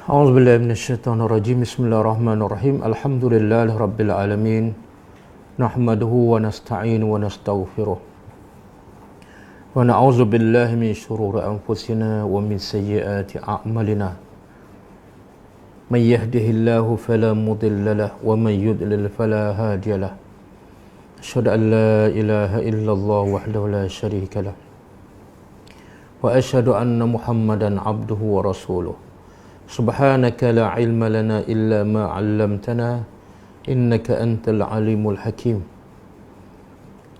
A'udzubillahi minasyaitonirrajim. Bismillahirrahmanirrahim. Alhamdulillahirabbil alamin. Nahmaduhu wa nasta'inu wa nastaghfiruh. Wa na'udzu billahi min shururi anfusina wa min sayyiati a'malina. May yahdihillahu fala mudilla lahu wa may yudlil fala hadiya lahu. Asyhadu an la ilaha illallah wahdahu la syarika lahu. Wa asyhadu anna Muhammadan abduhu wa rasuluh. Subhanaka la ilma lana illa ma 'allamtana innaka antal alimul hakim.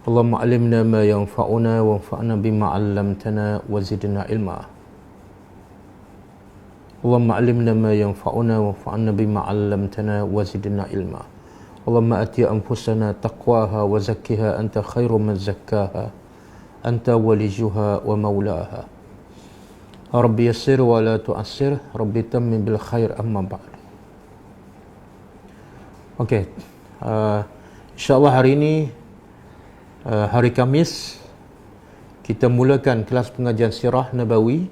Allahumma 'allimna ma yanfa'una wanfa'na bima 'allamtana wa zidna ilma. Allahumma 'allimna ma yanfa'una wanfa'na bima 'allamtana wa zidna ilma. Allahumma ati anfusana taqwaha wa zakkiha anta khairu man zakkaha anta waliyuha wa maulaha. Rabbi yassir wa la tu'assir, Rabbi tammin bil khair, amma ba'd. Okey, insyaAllah hari ini hari Khamis, kita mulakan kelas pengajian Sirah Nabawi.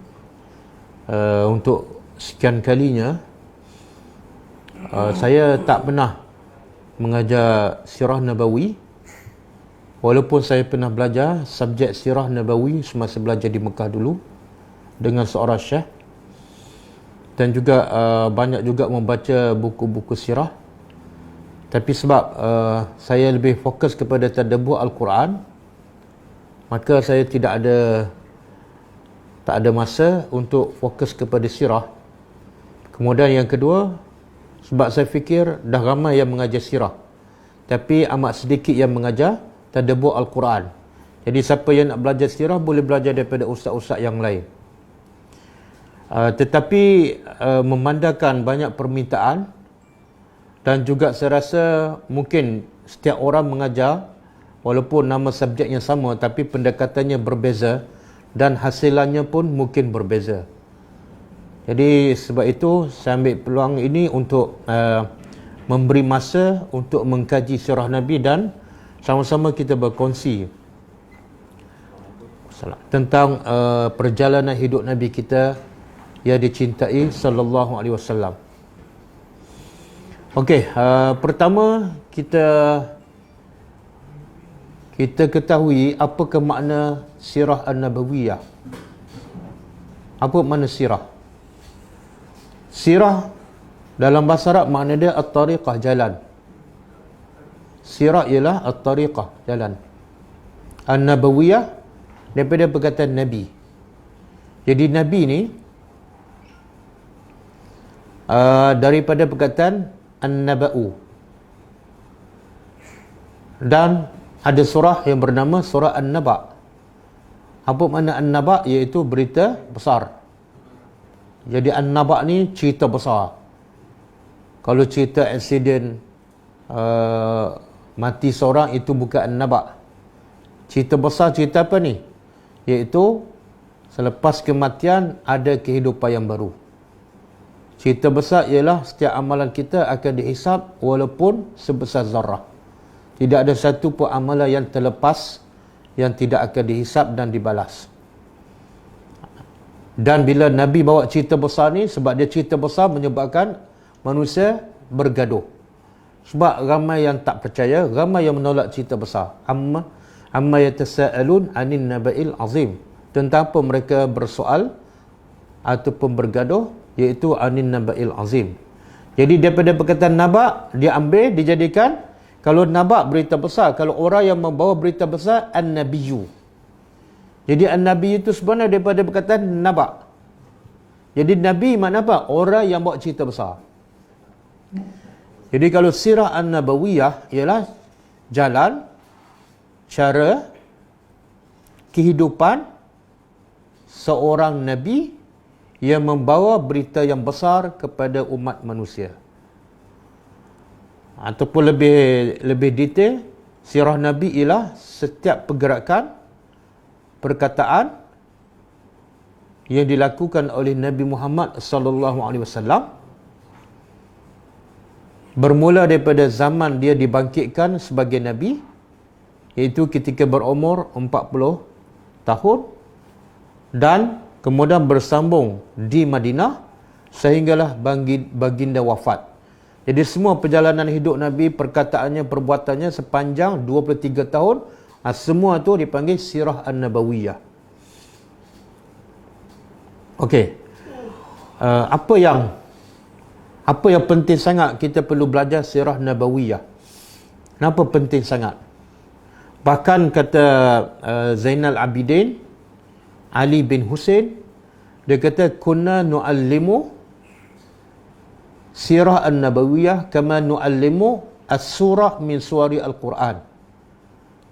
Untuk sekian kalinya, saya tak pernah mengajar Sirah Nabawi, walaupun saya pernah belajar subjek Sirah Nabawi semasa belajar di Mekah dulu dengan seorang syekh, dan juga banyak juga membaca buku-buku sirah. Tapi sebab saya lebih fokus kepada tadabbur Al-Quran, maka saya tak ada masa untuk fokus kepada sirah. Kemudian yang kedua, sebab saya fikir dah ramai yang mengajar sirah, tapi amat sedikit yang mengajar tadabbur Al-Quran. Jadi siapa yang nak belajar sirah boleh belajar daripada ustaz-ustaz yang lain. Tetapi memandangkan banyak permintaan, dan juga saya rasa mungkin setiap orang mengajar walaupun nama subjeknya sama, tapi pendekatannya berbeza dan hasilannya pun mungkin berbeza. Jadi sebab itu saya ambil peluang ini untuk memberi masa untuk mengkaji sirah Nabi, dan sama-sama kita berkongsi tentang perjalanan hidup Nabi kita yang dicintai sallallahu alaihi wasallam. Okey, pertama kita ketahui apakah makna sirah an-nabawiyah. Apa makna sirah? Sirah dalam bahasa Arab makna dia at-tariqah, jalan. Sirah ialah at-tariqah, jalan. An-nabawiyah daripada perkataan Nabi. Jadi Nabi ni daripada perkataan An-Naba'u, dan ada surah yang bernama surah An-Naba'. Apa makna An-Naba'? Iaitu berita besar. Jadi An-Naba' ni cerita besar. Kalau cerita aksiden mati seorang, itu bukan An-Naba'. Cerita besar, cerita apa ni? Iaitu selepas kematian ada kehidupan yang baru. Cerita besar ialah setiap amalan kita akan dihisab walaupun sebesar zarrah. Tidak ada satu pun amalan yang terlepas yang tidak akan dihisab dan dibalas. Dan bila Nabi bawa cerita besar ni, sebab dia cerita besar menyebabkan manusia bergaduh. Sebab ramai yang tak percaya, ramai yang menolak cerita besar. Amma yatasaalun anin naba'il azim. Tentang apa mereka bersoal ataupun bergaduh, iaitu anin naba'il azim. Jadi daripada perkataan naba' dia ambil, dijadikan, kalau naba' berita besar, kalau orang yang membawa berita besar, an-nabiyyu. Jadi an-nabiyyu itu sebenarnya daripada perkataan naba'. Jadi nabi makna apa? Orang yang bawa cerita besar. Jadi kalau sirah an-nabawiyah ialah jalan, cara, kehidupan seorang nabi yang membawa berita yang besar kepada umat manusia. Ataupun lebih detail, sirah Nabi ialah setiap pergerakan, perkataan yang dilakukan oleh Nabi Muhammad sallallahu alaihi wasallam, bermula daripada zaman dia dibangkitkan sebagai nabi, iaitu ketika berumur 40 tahun, dan kemudian bersambung di Madinah sehinggalah baginda wafat. Jadi semua perjalanan hidup Nabi, perkataannya, perbuatannya sepanjang 23 tahun, semua tu dipanggil sirah an-nabawiyah. Okey. Apa yang penting sangat kita perlu belajar sirah nabawiyah? Kenapa penting sangat? Bahkan kata Zainal Abidin Ali bin Husain, dia kata kunna nu'allimu sirah an-nabawiyah kama nu'allimu as-surah min suwari al-Quran.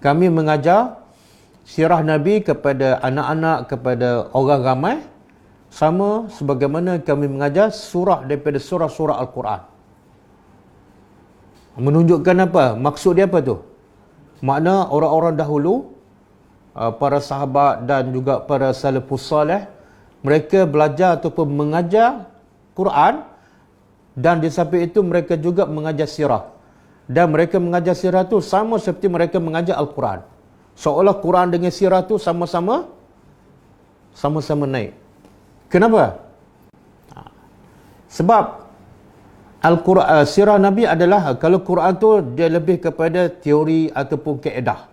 Kami mengajar sirah Nabi kepada anak-anak, kepada orang ramai, sama sebagaimana kami mengajar surah daripada surah-surah Al-Quran. Menunjukkan apa? Maksud dia apa tu? Makna orang-orang dahulu, para sahabat dan juga para salafus salih, mereka belajar ataupun mengajar Quran, dan di samping itu mereka juga mengajar sirah. Dan mereka mengajar sirah tu sama seperti mereka mengajar Al-Quran. Seolah Quran dengan sirah tu sama-sama naik. Kenapa? Sebab Al-Quran, sirah Nabi adalah, kalau Quran tu dia lebih kepada teori ataupun kaedah.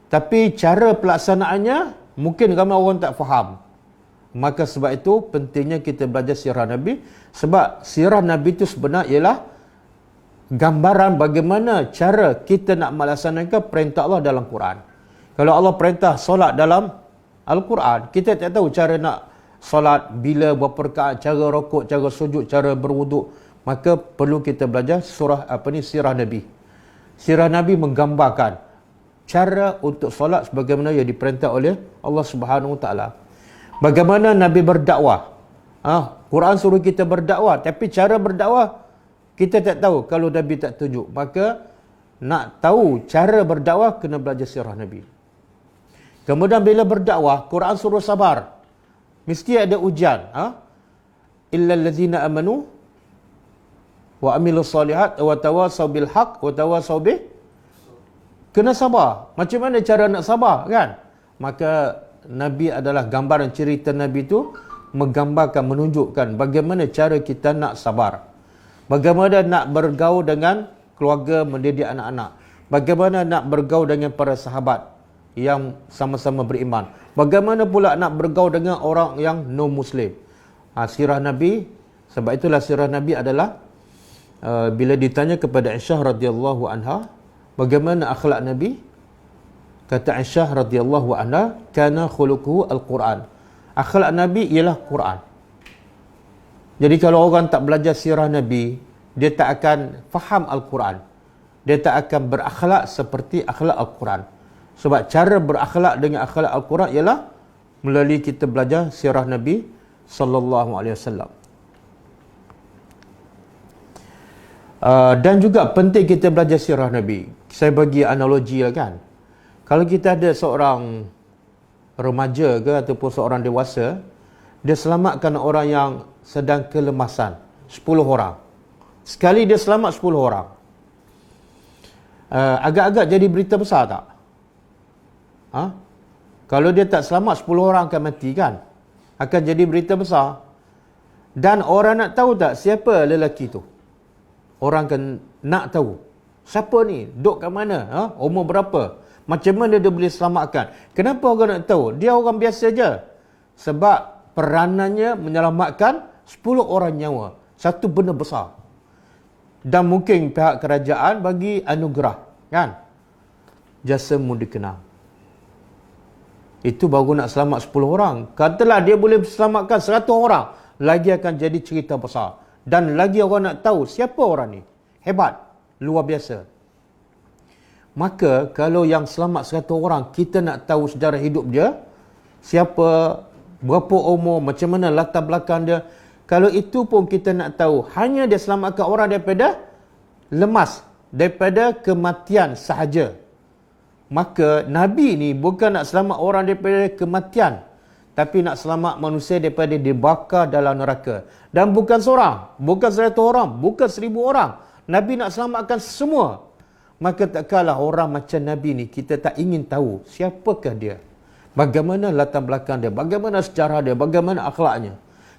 Tapi cara pelaksanaannya mungkin ramai orang tak faham. Maka sebab itu pentingnya kita belajar sirah Nabi. Sebab sirah Nabi itu sebenarnya ialah gambaran bagaimana cara kita nak melaksanakan perintah Allah dalam Quran. Kalau Allah perintah solat dalam Al-Quran, kita tak tahu cara nak solat, bila, berapa rakaat, cara rukuk, cara sujud, cara berwuduk. Maka perlu kita belajar sirah Nabi. Sirah Nabi menggambarkan cara untuk solat sebagaimana yang diperintah oleh Allah Subhanahu Wa Taala. Bagaimana Nabi berdakwah. Quran suruh kita berdakwah, tapi cara berdakwah kita tak tahu kalau Nabi tak tunjuk. Maka nak tahu cara berdakwah, kena belajar sirah Nabi. Kemudian bila berdakwah, Quran suruh sabar. Mesti ada ujian. Illal ladzina amanu wa amilus solihat wa tawasaw bil haq wa tawasaw bih. Kena sabar. Macam mana cara nak sabar, kan? Maka Nabi adalah gambaran cerita Nabi itu menggambarkan, menunjukkan bagaimana cara kita nak sabar. Bagaimana nak bergaul dengan keluarga, mendidik anak-anak. Bagaimana nak bergaul dengan para sahabat yang sama-sama beriman. Bagaimana pula nak bergaul dengan orang yang non-Muslim. Sirah Nabi, sebab itulah sirah Nabi adalah bila ditanya kepada Aisyah radhiyallahu anha, bagaimana akhlak Nabi? Kata Aisyah radhiyallahu anha, kana khuluquhu al-Quran. Akhlak Nabi ialah Quran. Jadi kalau orang tak belajar sirah Nabi, dia tak akan faham Al-Quran. Dia tak akan berakhlak seperti akhlak Al-Quran. Sebab cara berakhlak dengan akhlak Al-Quran ialah melalui kita belajar sirah Nabi sallallahu alaihi wasallam. Dan juga penting kita belajar sirah Nabi. Saya bagi analogi lah, kan. Kalau kita ada seorang remaja ke ataupun seorang dewasa, dia selamatkan orang yang sedang kelemasan, 10 orang. Sekali dia selamat 10 orang. Agak-agak jadi berita besar tak? Kalau dia tak selamat, 10 orang akan mati, kan? Akan jadi berita besar. Dan orang nak tahu tak siapa lelaki tu? Orang akan nak tahu. Siapa ni? Duduk kat mana? Umur berapa? Macam mana dia boleh selamatkan? Kenapa orang nak tahu? Dia orang biasa je. Sebab peranannya menyelamatkan 10 orang nyawa. Satu benda besar. Dan mungkin pihak kerajaan bagi anugerah, kan? Jasamu dikenal. Itu baru nak selamat 10 orang. Katalah dia boleh selamatkan 100 orang, lagi akan jadi cerita besar. Dan lagi orang nak tahu siapa orang ni. Hebat. Luar biasa. Maka kalau yang selamat 100 orang, kita nak tahu sejarah hidup dia, siapa, berapa umur, macam mana latar belakang dia. Kalau itu pun kita nak tahu, hanya dia selamatkan orang daripada lemas, daripada kematian sahaja. Maka Nabi ni bukan nak selamat orang daripada kematian, tapi nak selamat manusia daripada dibakar dalam neraka. Dan bukan seorang, bukan 100 orang, bukan 1000 orang. Nabi nak selamatkan semua. Maka tak kalah orang macam Nabi ni, kita tak ingin tahu siapakah dia, bagaimana latar belakang dia, bagaimana sejarah dia, bagaimana akhlaknya.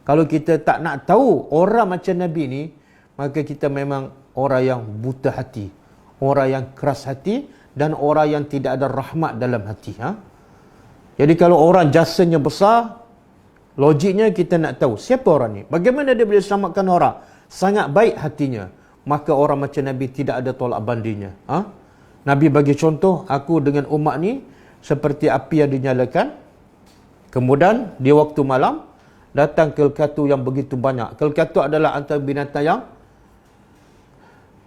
Kalau kita tak nak tahu orang macam Nabi ni, maka kita memang orang yang buta hati, orang yang keras hati, dan orang yang tidak ada rahmat dalam hati. Jadi kalau orang jasanya besar, logiknya kita nak tahu siapa orang ni, bagaimana dia boleh selamatkan orang, sangat baik hatinya, maka orang macam Nabi tidak ada tolak bandingnya. Nabi bagi contoh, aku dengan umat ni seperti api yang dinyalakan, kemudian di waktu malam datang kelkatu yang begitu banyak. Kelkatu adalah antara binatang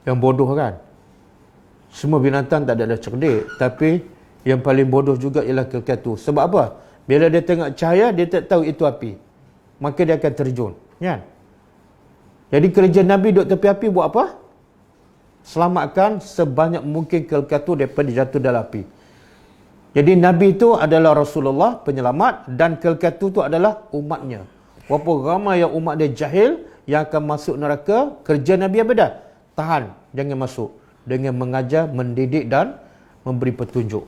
yang bodoh kan. Semua binatang tak ada cerdik, tapi yang paling bodoh juga ialah kelkatu. Sebab apa? Bila dia tengok cahaya, dia tak tahu itu api, maka dia akan terjun, kan? Jadi kerja Nabi duduk tepi api buat apa? Selamatkan sebanyak mungkin kelkatu daripada jatuh dalam api. Jadi Nabi itu adalah Rasulullah penyelamat, dan kelkatu itu adalah umatnya. Walaupun ramai yang umat dia jahil yang akan masuk neraka, kerja Nabi apa dah? Tahan, jangan masuk, dengan mengajar, mendidik dan memberi petunjuk.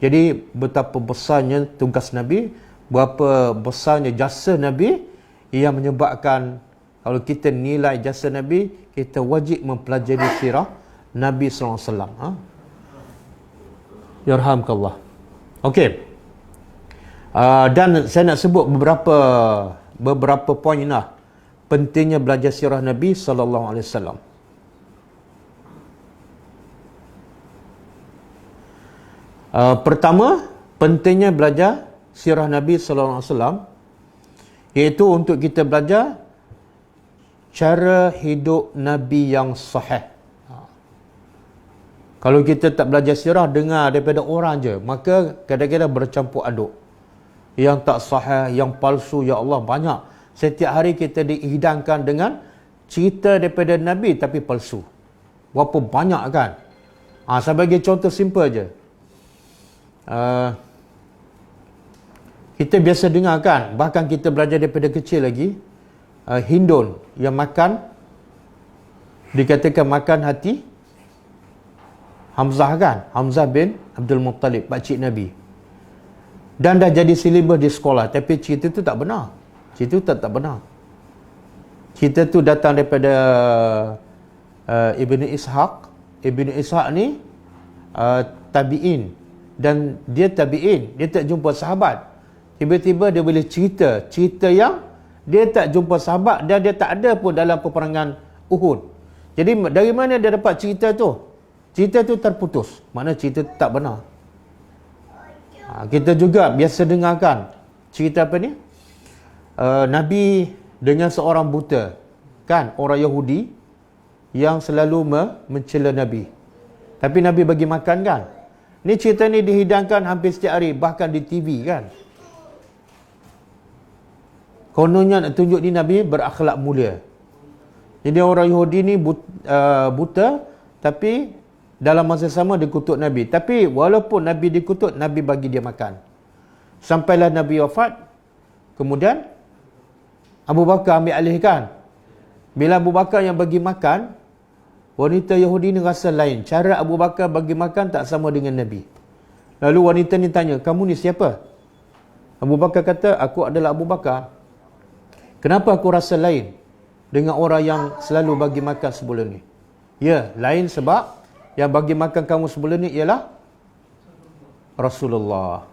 Jadi betapa besarnya tugas Nabi, berapa besarnya jasa Nabi, yang menyebabkan kalau kita nilai jasa Nabi, kita wajib mempelajari sirah Nabi SAW. Yarhamkallah. Okey. Dan saya nak sebut beberapa poin lah pentingnya belajar sirah Nabi SAW. Pertama, pentingnya belajar sirah Nabi SAW iaitu untuk kita belajar cara hidup Nabi yang sahih. Kalau kita tak belajar sirah, dengar daripada orang je, maka kadang-kadang bercampur aduk. Yang tak sahih, yang palsu, ya Allah banyak. Setiap hari kita dihidangkan dengan cerita daripada Nabi tapi palsu. Berapa banyak kan? Saya bagi contoh simple je. Kita biasa dengar kan, bahkan kita belajar daripada kecil lagi, Hindun yang makan, dikatakan makan hati Hamzah kan, Hamzah bin Abdul Muttalib, pakcik Nabi, dan dah jadi silibus di sekolah. Tapi cerita tu tak benar. Cerita tu tak benar. Cerita tu datang daripada Ibn Ishaq. Ibn Ishaq ni tabi'in, dan dia tabi'in, dia tak jumpa sahabat. Tiba-tiba dia boleh cerita yang dia tak jumpa sahabat, dan dia tak ada pun dalam peperangan Uhud. Jadi dari mana dia dapat cerita tu? Cerita tu terputus, makna cerita tu tak benar. Kita juga biasa dengarkan cerita apa ni? Nabi dengan seorang buta, kan, orang Yahudi yang selalu mencela Nabi. Tapi Nabi bagi makan kan. Ni cerita ni dihidangkan hampir setiap hari, bahkan di TV kan. Kononnya nak tunjuk ni Nabi berakhlak mulia. Jadi orang Yahudi ni buta, tapi dalam masa sama dia kutuk Nabi. Tapi walaupun Nabi dikutuk, Nabi bagi dia makan. Sampailah Nabi wafat, kemudian Abu Bakar ambil alih kan. Bila Abu Bakar yang bagi makan, wanita Yahudi ni rasa lain. Cara Abu Bakar bagi makan tak sama dengan Nabi. Lalu wanita ni tanya, kamu ni siapa? Abu Bakar kata, aku adalah Abu Bakar. Kenapa aku rasa lain dengan orang yang selalu bagi makan sebelum ni? Ya, lain sebab yang bagi makan kamu sebelum ni ialah Rasulullah.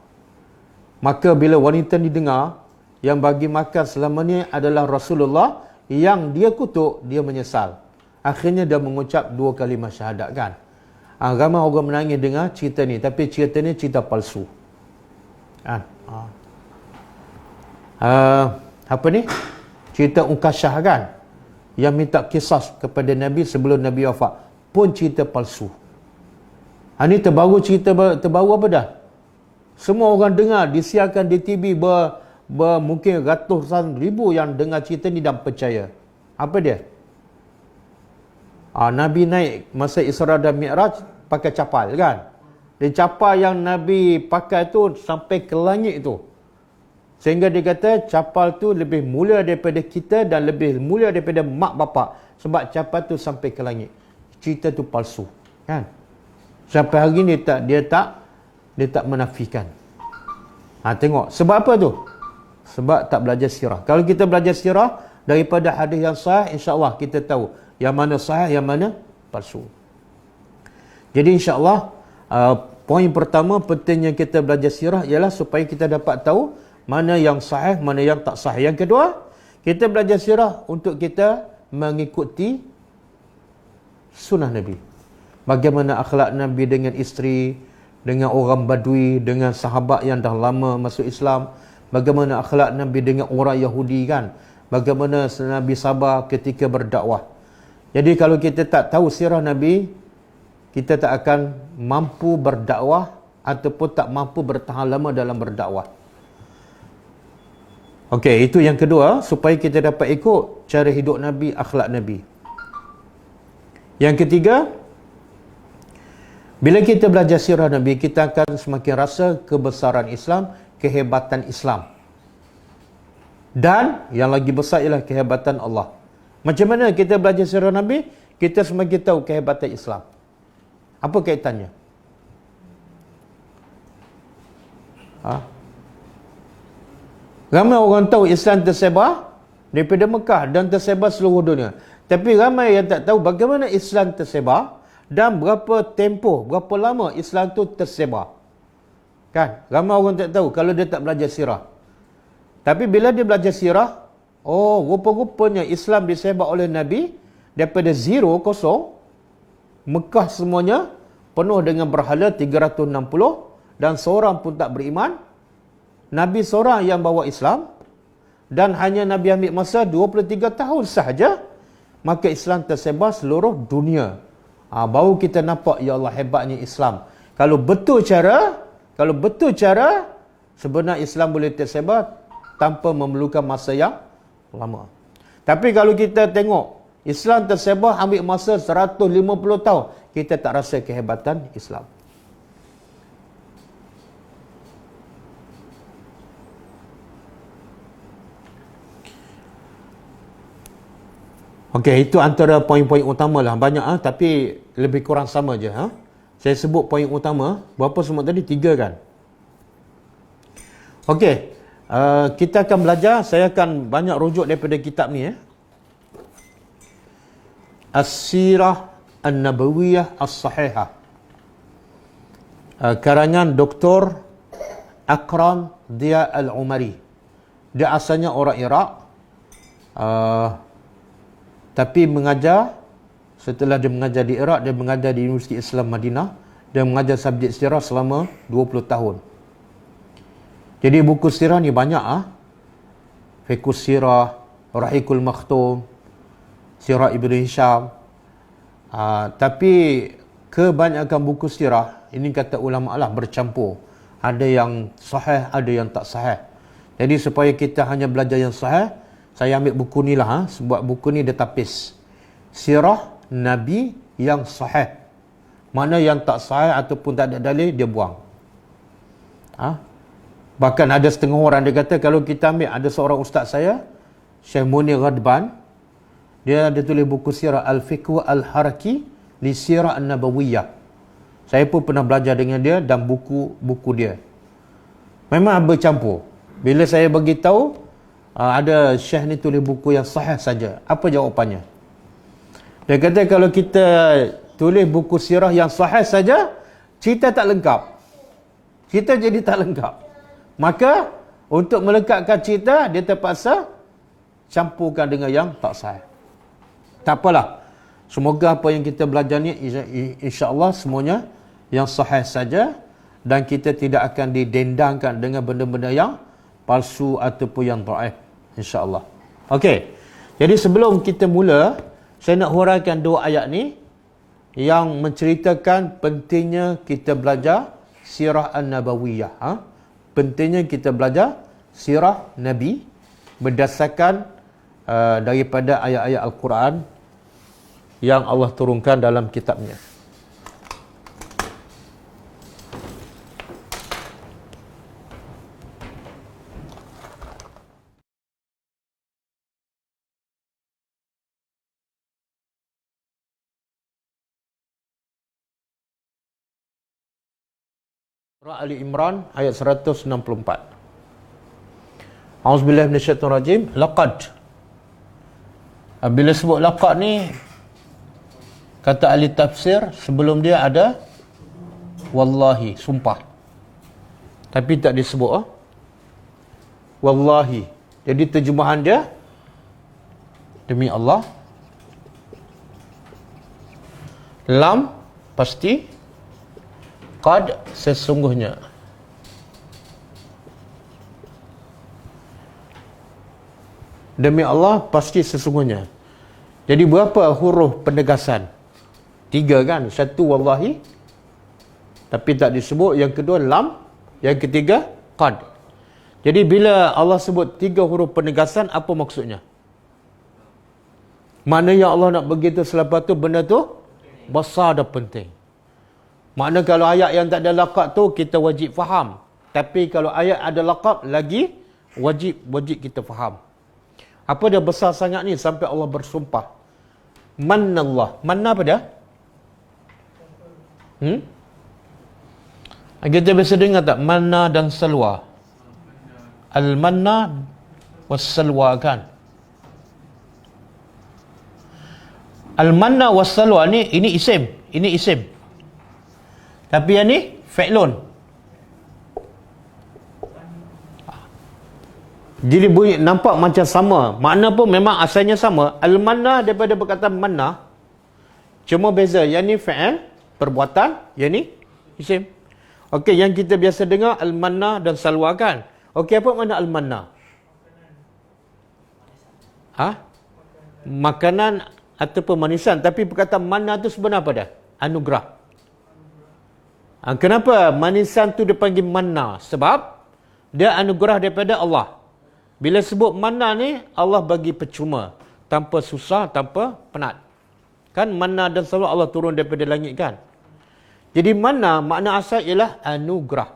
Maka bila wanita ni dengar yang bagi makan selama ni adalah Rasulullah, yang dia kutuk, dia menyesal. Akhirnya dia mengucap 2 kalimah syahadat kan. Ramai orang menangis dengar cerita ni, tapi cerita ni cerita palsu. Apa ni? Cerita Ukasyah kan, yang minta kisas kepada Nabi sebelum Nabi wafat, pun cerita palsu. Ini terbaru, cerita terbaru apa dah? Semua orang dengar, disiarkan di TV, mungkin ratusan ribu yang dengar cerita ni dan percaya. Apa dia? Nabi naik masa Isra dan Mi'raj pakai kapal kan. Dan kapal yang Nabi pakai tu sampai ke langit tu. Sehingga dia kata kapal tu lebih mulia daripada kita dan lebih mulia daripada mak bapak. Sebab kapal tu sampai ke langit. Cerita tu palsu kan. Sampai hari ni dia tak menafikan. Tengok sebab apa tu? Sebab tak belajar sirah. Kalau kita belajar sirah daripada hadis yang sahih, insya-Allah kita tahu yang mana sahih, yang mana palsu. Jadi insya-Allah poin pertama pentingnya kita belajar sirah ialah supaya kita dapat tahu mana yang sahih, mana yang tak sahih. Yang kedua, kita belajar sirah untuk kita mengikuti sunnah Nabi. Bagaimana akhlak Nabi dengan isteri, dengan orang Badui, dengan sahabat yang dah lama masuk Islam. Bagaimana akhlak Nabi dengan orang Yahudi kan. Bagaimana Nabi sabar ketika berdakwah. Jadi kalau kita tak tahu sirah Nabi, kita tak akan mampu berdakwah ataupun tak mampu bertahan lama dalam berdakwah. Okey, itu yang kedua, supaya kita dapat ikut cara hidup Nabi, akhlak Nabi. Yang ketiga, bila kita belajar sirah Nabi, kita akan semakin rasa kebesaran Islam, kehebatan Islam. Dan yang lagi besar ialah kehebatan Allah. Macam mana kita belajar sirah Nabi? Kita semakin tahu kehebatan Islam. Apa kaitannya? Ramai orang tahu Islam tersebar daripada Mekah dan tersebar seluruh dunia. Tapi ramai yang tak tahu bagaimana Islam tersebar dan berapa tempoh, berapa lama Islam tu tersebar. Kan? Ramai orang tak tahu kalau dia tak belajar sirah. Tapi bila dia belajar sirah, oh, rupa-rupanya Islam disebar oleh Nabi daripada zero, kosong. Mekah semuanya penuh dengan berhala 360 dan seorang pun tak beriman. Nabi seorang yang bawa Islam dan hanya Nabi ambil masa 23 tahun sahaja, maka Islam tersebar seluruh dunia. Baru kita nampak, ya Allah, hebatnya Islam. Kalau betul cara, sebenarnya Islam boleh tersebar tanpa memerlukan masa yang lama. Tapi kalau kita tengok Islam tersebar ambil masa 150 tahun, kita tak rasa kehebatan Islam. Okey, itu antara poin-poin utama lah. Banyak tapi lebih kurang sama je. Saya sebut poin utama. Berapa semua tadi? 3 kan? Okey, kita akan belajar. Saya akan banyak rujuk daripada kitab ni. As-Sirah An-Nabawiyah As-Sahihah. Karangan Dr. Akram Dia Al-Umari. Dia asalnya orang Iraq. Tapi mengajar, setelah dia mengajar di Iraq, dia mengajar di Universiti Islam Madinah. Dia mengajar subjek sirah selama 20 tahun. Jadi buku sirah ni banyak. Fiqhus Sirah, Rahikul Makhtum, Sirah Ibn Hisham. Tapi kebanyakan buku sirah, ini kata ulama lah, bercampur. Ada yang sahih, ada yang tak sahih. Jadi supaya kita hanya belajar yang sahih, saya ambil buku ni lah. Sebab buku ni dia tapis Sirah Nabi yang sahih. Mana yang tak sahih ataupun tak ada dalil, dia buang. Bahkan ada setengah orang dia kata, kalau kita ambil, ada seorang ustaz saya, Syekh Munir Ghadban, dia ada tulis buku Sirah Al-Fiqh Al-Haraki li Sirah An-Nabawiyah. Saya pun pernah belajar dengan dia dan buku dia memang bercampur. Bila saya bagi tahu ada Syekh ni tulis buku yang sahih saja, apa jawapannya? Dia kata kalau kita tulis buku sirah yang sahih saja, cerita tak lengkap. Cerita jadi tak lengkap. Maka untuk melengkapkan cerita, dia terpaksa campurkan dengan yang tak sahih. Tak apalah. Semoga apa yang kita belajar ni insya-Allah semuanya yang sahih saja dan kita tidak akan didendangkan dengan benda-benda yang palsu ataupun yang dhaif, insya-Allah. Okey. Jadi sebelum kita mula, saya nak huraikan 2 ayat ni yang menceritakan pentingnya kita belajar sirah An-Nabawiyah. Pentingnya kita belajar sirah Nabi berdasarkan daripada ayat-ayat Al-Quran yang Allah turunkan dalam kitabnya. Surah Ali Imran ayat 164. Auzubillahi minasyaitonirrajim. Laqad. Bila sebut laqad ni, kata ahli tafsir, sebelum dia ada wallahi, sumpah. Tapi tak disebut wallahi. Jadi terjemahan dia, demi Allah. Lam, pasti. Qad, sesungguhnya. Demi Allah, pasti sesungguhnya. Jadi berapa huruf penegasan? 3 kan? 1 wallahi, tapi tak disebut. Yang kedua lam, yang ketiga qad. Jadi bila Allah sebut 3 huruf penegasan, apa maksudnya? Mana yang Allah nak begitu selepas tu, benda tu besar dan penting. Makna kalau ayat yang tak ada laqab tu, kita wajib faham. Tapi kalau ayat ada laqab, lagi wajib kita faham. Apa dia besar sangat ni sampai Allah bersumpah. Mannallah. Manna apa dia? Kita biasa dengar tak? Manna dan salwa. Al-manna was-salwa kan? Al-manna was-salwa ni, ini isim. Ini isim. Tapi yang ni, fi'lun. Jadi bunyi nampak macam sama. Makna pun memang asalnya sama. Al-manna daripada perkataan manna. Cuma beza. Yang ni fi'il, perbuatan. Yang ni isim. Okey, yang kita biasa dengar al-manna dan salwa kan. Okey, apa makna al-manna? Makanan ataupun manisan. Tapi perkataan manna tu sebenarnya apa dah? Anugerah. Kenapa manisan tu dipanggil manna? Sebab dia anugerah daripada Allah. Bila sebut manna ni, Allah bagi percuma. Tanpa susah, tanpa penat. Kan manna dan salwa Allah turun daripada langit kan. Jadi manna, makna asal ialah anugerah.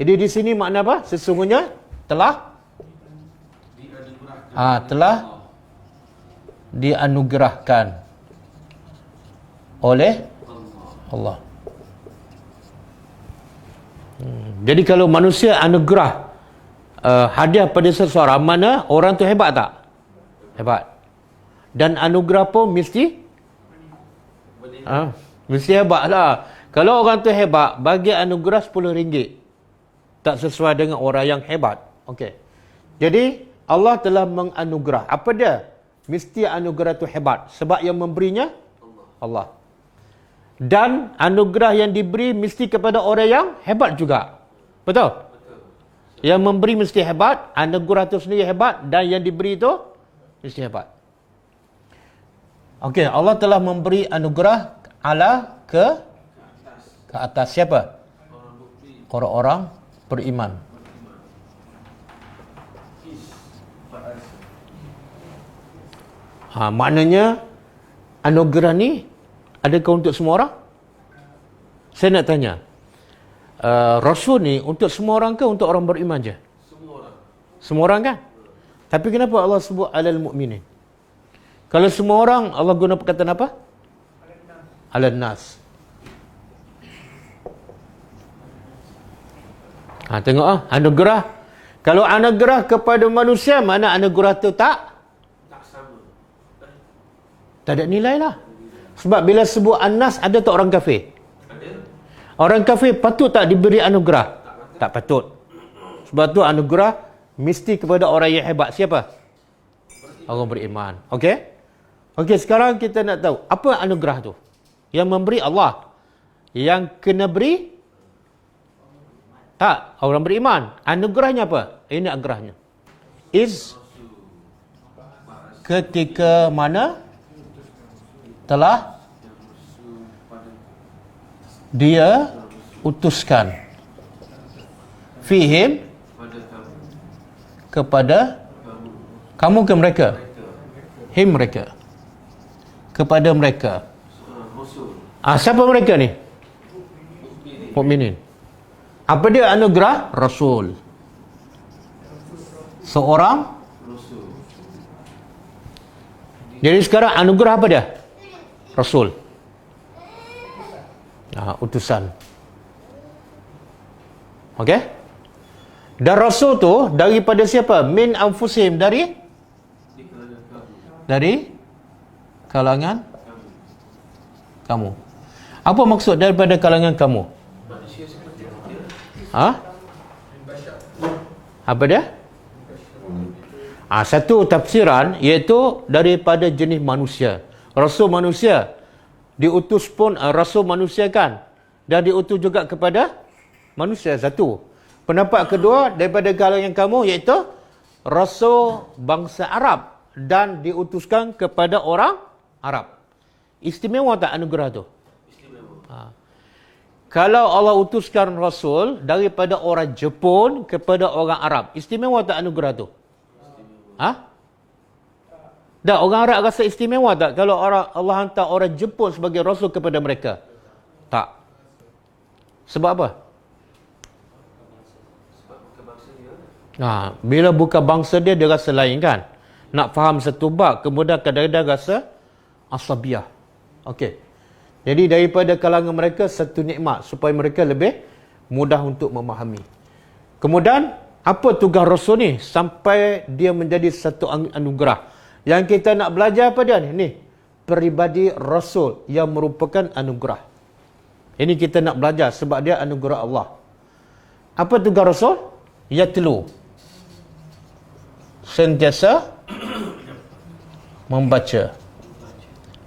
Jadi di sini makna apa? Sesungguhnya telah dianugerahkan oleh Allah. Jadi kalau manusia anugerah hadiah pada seseorang, mana orang tu hebat tak? Hebat. Dan anugerah pun mesti mesti hebat lah. Kalau orang tu hebat, bagi anugerah RM10. Tak sesuai dengan orang yang hebat. Okey. Jadi Allah telah menganugerah. Apa dia? Mesti anugerah tu hebat. Sebab yang memberinya Allah. Dan anugerah yang diberi mesti kepada orang yang hebat juga. Betul? Yang memberi mesti hebat, anugerah itu sendiri hebat, dan yang diberi itu mesti hebat. Okey, Allah telah memberi anugerah ke atas siapa? Orang-orang beriman. Maknanya anugerah ni adakah untuk semua orang? Saya nak tanya. Rasul ni untuk semua orang ke untuk orang beriman je? Semua orang. Semua orang kan? Tapi kenapa Allah sebut alal mu'minin? Kalau semua orang, Allah guna perkataan apa? Alal nas. Tengok anugerah. Kalau anugerah kepada manusia, mana anugerah tu tak sama. Tak ada nilai lah. Sebab bila sebut an-nas, ada tak orang kafir? Orang kafir patut tak diberi anugerah? Tak patut. Sebab tu anugerah mesti kepada orang yang hebat. Siapa? Orang beriman. Okey? Okey, sekarang kita nak tahu apa anugerah tu? Yang memberi Allah. Yang kena beri? Tak, orang beriman. Anugerahnya apa? Ini anugerahnya. Is ketika mana telah dia utuskan fihim kepada kamu ke mereka, him mereka, kepada mereka. Siapa mereka ni? Mukminin. Apa dia anugerah? Rasul. Seorang Rasul. Jadi sekarang anugerah apa dia? Rasul. Utusan. Okey? Dan rasul tu daripada siapa? Min anfusihim, dari kalangan kamu. Apa maksud daripada kalangan kamu? Apa dia? Satu tafsiran iaitu daripada jenis manusia. Rasul manusia diutus pun rasul manusia kan, dan diutus juga kepada manusia. Satu. Pendapat kedua daripada kalangan kamu iaitu rasul bangsa Arab dan diutuskan kepada orang Arab. Istimewa tak anugerah tu? Istimewa. Kalau Allah utuskan rasul daripada orang Jepun kepada orang Arab, istimewa tak anugerah tu? Dah, orang Arab rasa istimewa tak kalau Allah hantar orang Jepun sebagai rasul kepada mereka? Tak. Sebab apa? Bila bukan bangsa dia, dia rasa lain kan? Nak faham satu bab, kemudian kadang-kadang rasa asabiah. Okey. Jadi daripada kalangan mereka satu nikmat supaya mereka lebih mudah untuk memahami. Kemudian apa tugas rasul ni sampai dia menjadi satu anugerah? Yang kita nak belajar apa dia ni? Ni, peribadi rasul yang merupakan anugerah. Ini kita nak belajar sebab dia anugerah Allah. Apa tugas rasul? Yatlu. Sentiasa membaca.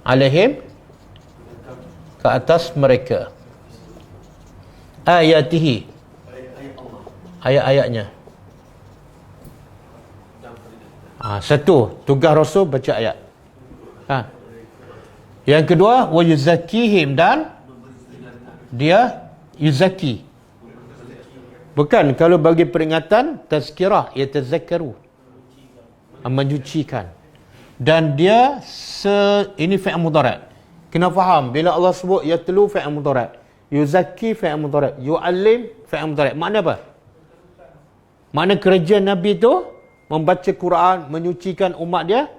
Alaihim, ke atas mereka. Ayatihi, ayat-ayatnya. Satu, tugas rasul baca ayat. Yang kedua, wa yuzakkihim, dan dia yuzaki. Bukan, kalau bagi peringatan tazkirah, yatazakkaru, menyucikan. Dan dia ini fi'il mudhari'. Kena faham bila Allah sebut yatlu fi'il mudhari', yuzakki fi'il mudhari', yu'allim fi'il mudhari'. Makna apa? Makna kerja Nabi tu membaca Quran, menyucikan umat dia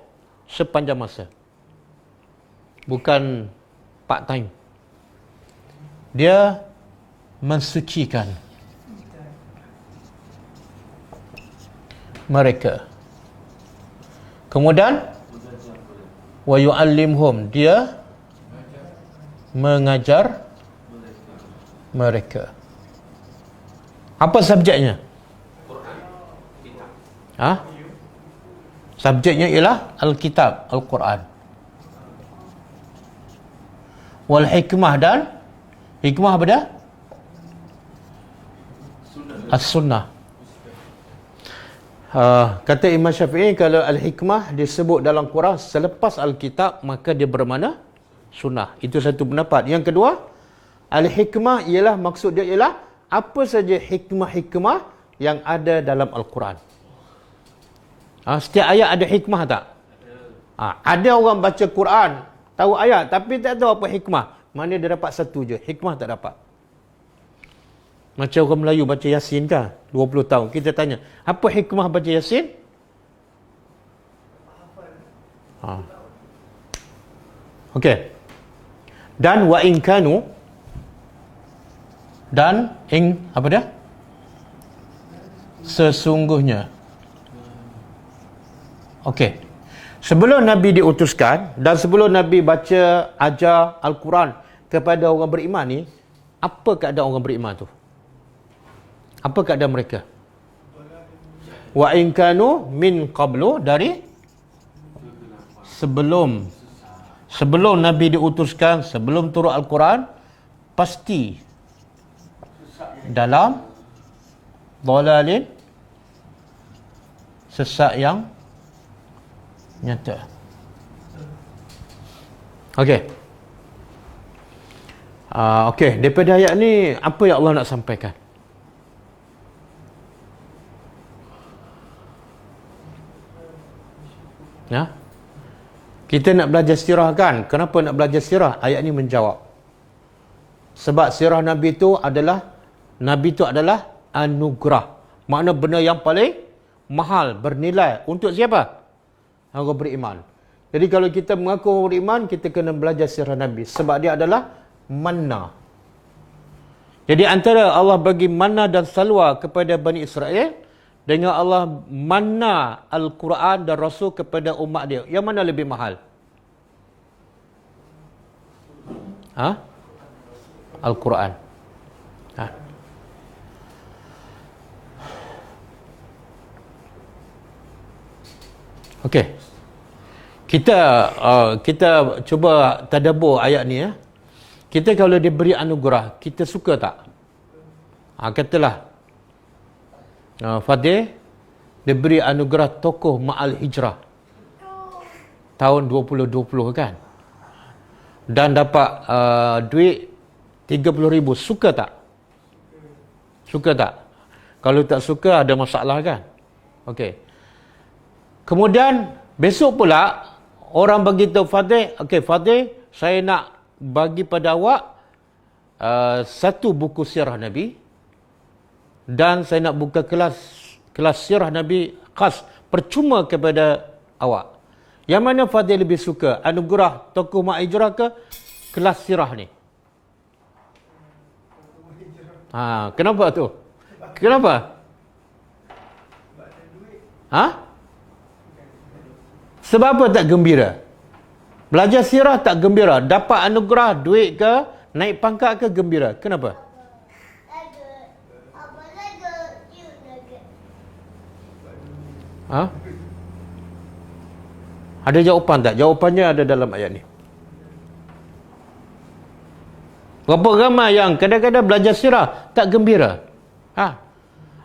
sepanjang masa. Bukan part time. Dia mensucikan mereka. Kemudian wa yu'allimhum, dia mengajar mereka. Apa subjeknya? Subjeknya ialah Alkitab, Al-Quran. Wal hikmah, dan hikmah apa dia? As-sunnah. Kata Imam Syafi'i, kalau Al-Hikmah disebut dalam Quran selepas Alkitab, maka dia bermakna sunnah. Itu satu pendapat. Yang kedua, Al-Hikmah ialah, maksud dia ialah apa saja hikmah-hikmah yang ada dalam Al-Quran. Setiap ayat ada hikmah tak? Ada orang baca Quran, tahu ayat, tapi tak tahu apa hikmah. Mana dia dapat satu je, hikmah tak dapat. Macam orang Melayu baca Yasin kan, 20 tahun. Kita tanya, apa hikmah baca Yasin? Okey. Dan wa in kanu, dan apa dia? Sesungguhnya. Okey. Sebelum Nabi diutuskan dan sebelum Nabi baca ajar Al-Quran kepada orang beriman ni, apa keadaan orang beriman tu? Apa keadaan mereka? Wa in kanu min qablu, dari sebelum Nabi diutuskan, sebelum turun Al-Quran, pasti dalam dhalalin, sesat yang nyata. Okey. Okey, daripada ayat ni apa yang Allah nak sampaikan? Ya? Kita nak belajar sirah kan? Kenapa nak belajar sirah? Ayat ni menjawab. Sebab sirah Nabi itu adalah anugerah. Makna benda yang paling mahal, bernilai. Untuk siapa? Orang beriman. Jadi kalau kita mengaku orang beriman, kita kena belajar sirah Nabi. Sebab dia adalah manna. Jadi antara Allah bagi manna dan salwa kepada Bani Israel, dengan Allah mana Al-Quran dan Rasul kepada umat dia? Yang mana lebih mahal? Al-Quran. Okey. Kita cuba tadabbur ayat ni ya. Kita kalau diberi anugerah, kita suka tak? Katalah Fadil diberi anugerah tokoh Ma'al Hijrah tahun 2020 kan, dan dapat duit 30,000. Suka tak? Suka tak? Kalau tak suka ada masalah kan? Okey. Kemudian besok pula orang bagi tahu Fadil, okey Fadil, saya nak bagi pada awak satu buku sirah Nabi, dan saya nak buka kelas sirah Nabi khas percuma kepada awak. Yang mana Fadil lebih suka? Anugerah tokoh Mak Hijrah ke kelas sirah ni? Kenapa tu? Kenapa? Sebab apa tak gembira? Belajar sirah tak gembira? Dapat anugerah duit ke, naik pangkat ke, gembira? Kenapa? Ada jawapan tak? Jawapannya ada dalam ayat ni. Berapa ramai yang kadang-kadang belajar sirah tak gembira?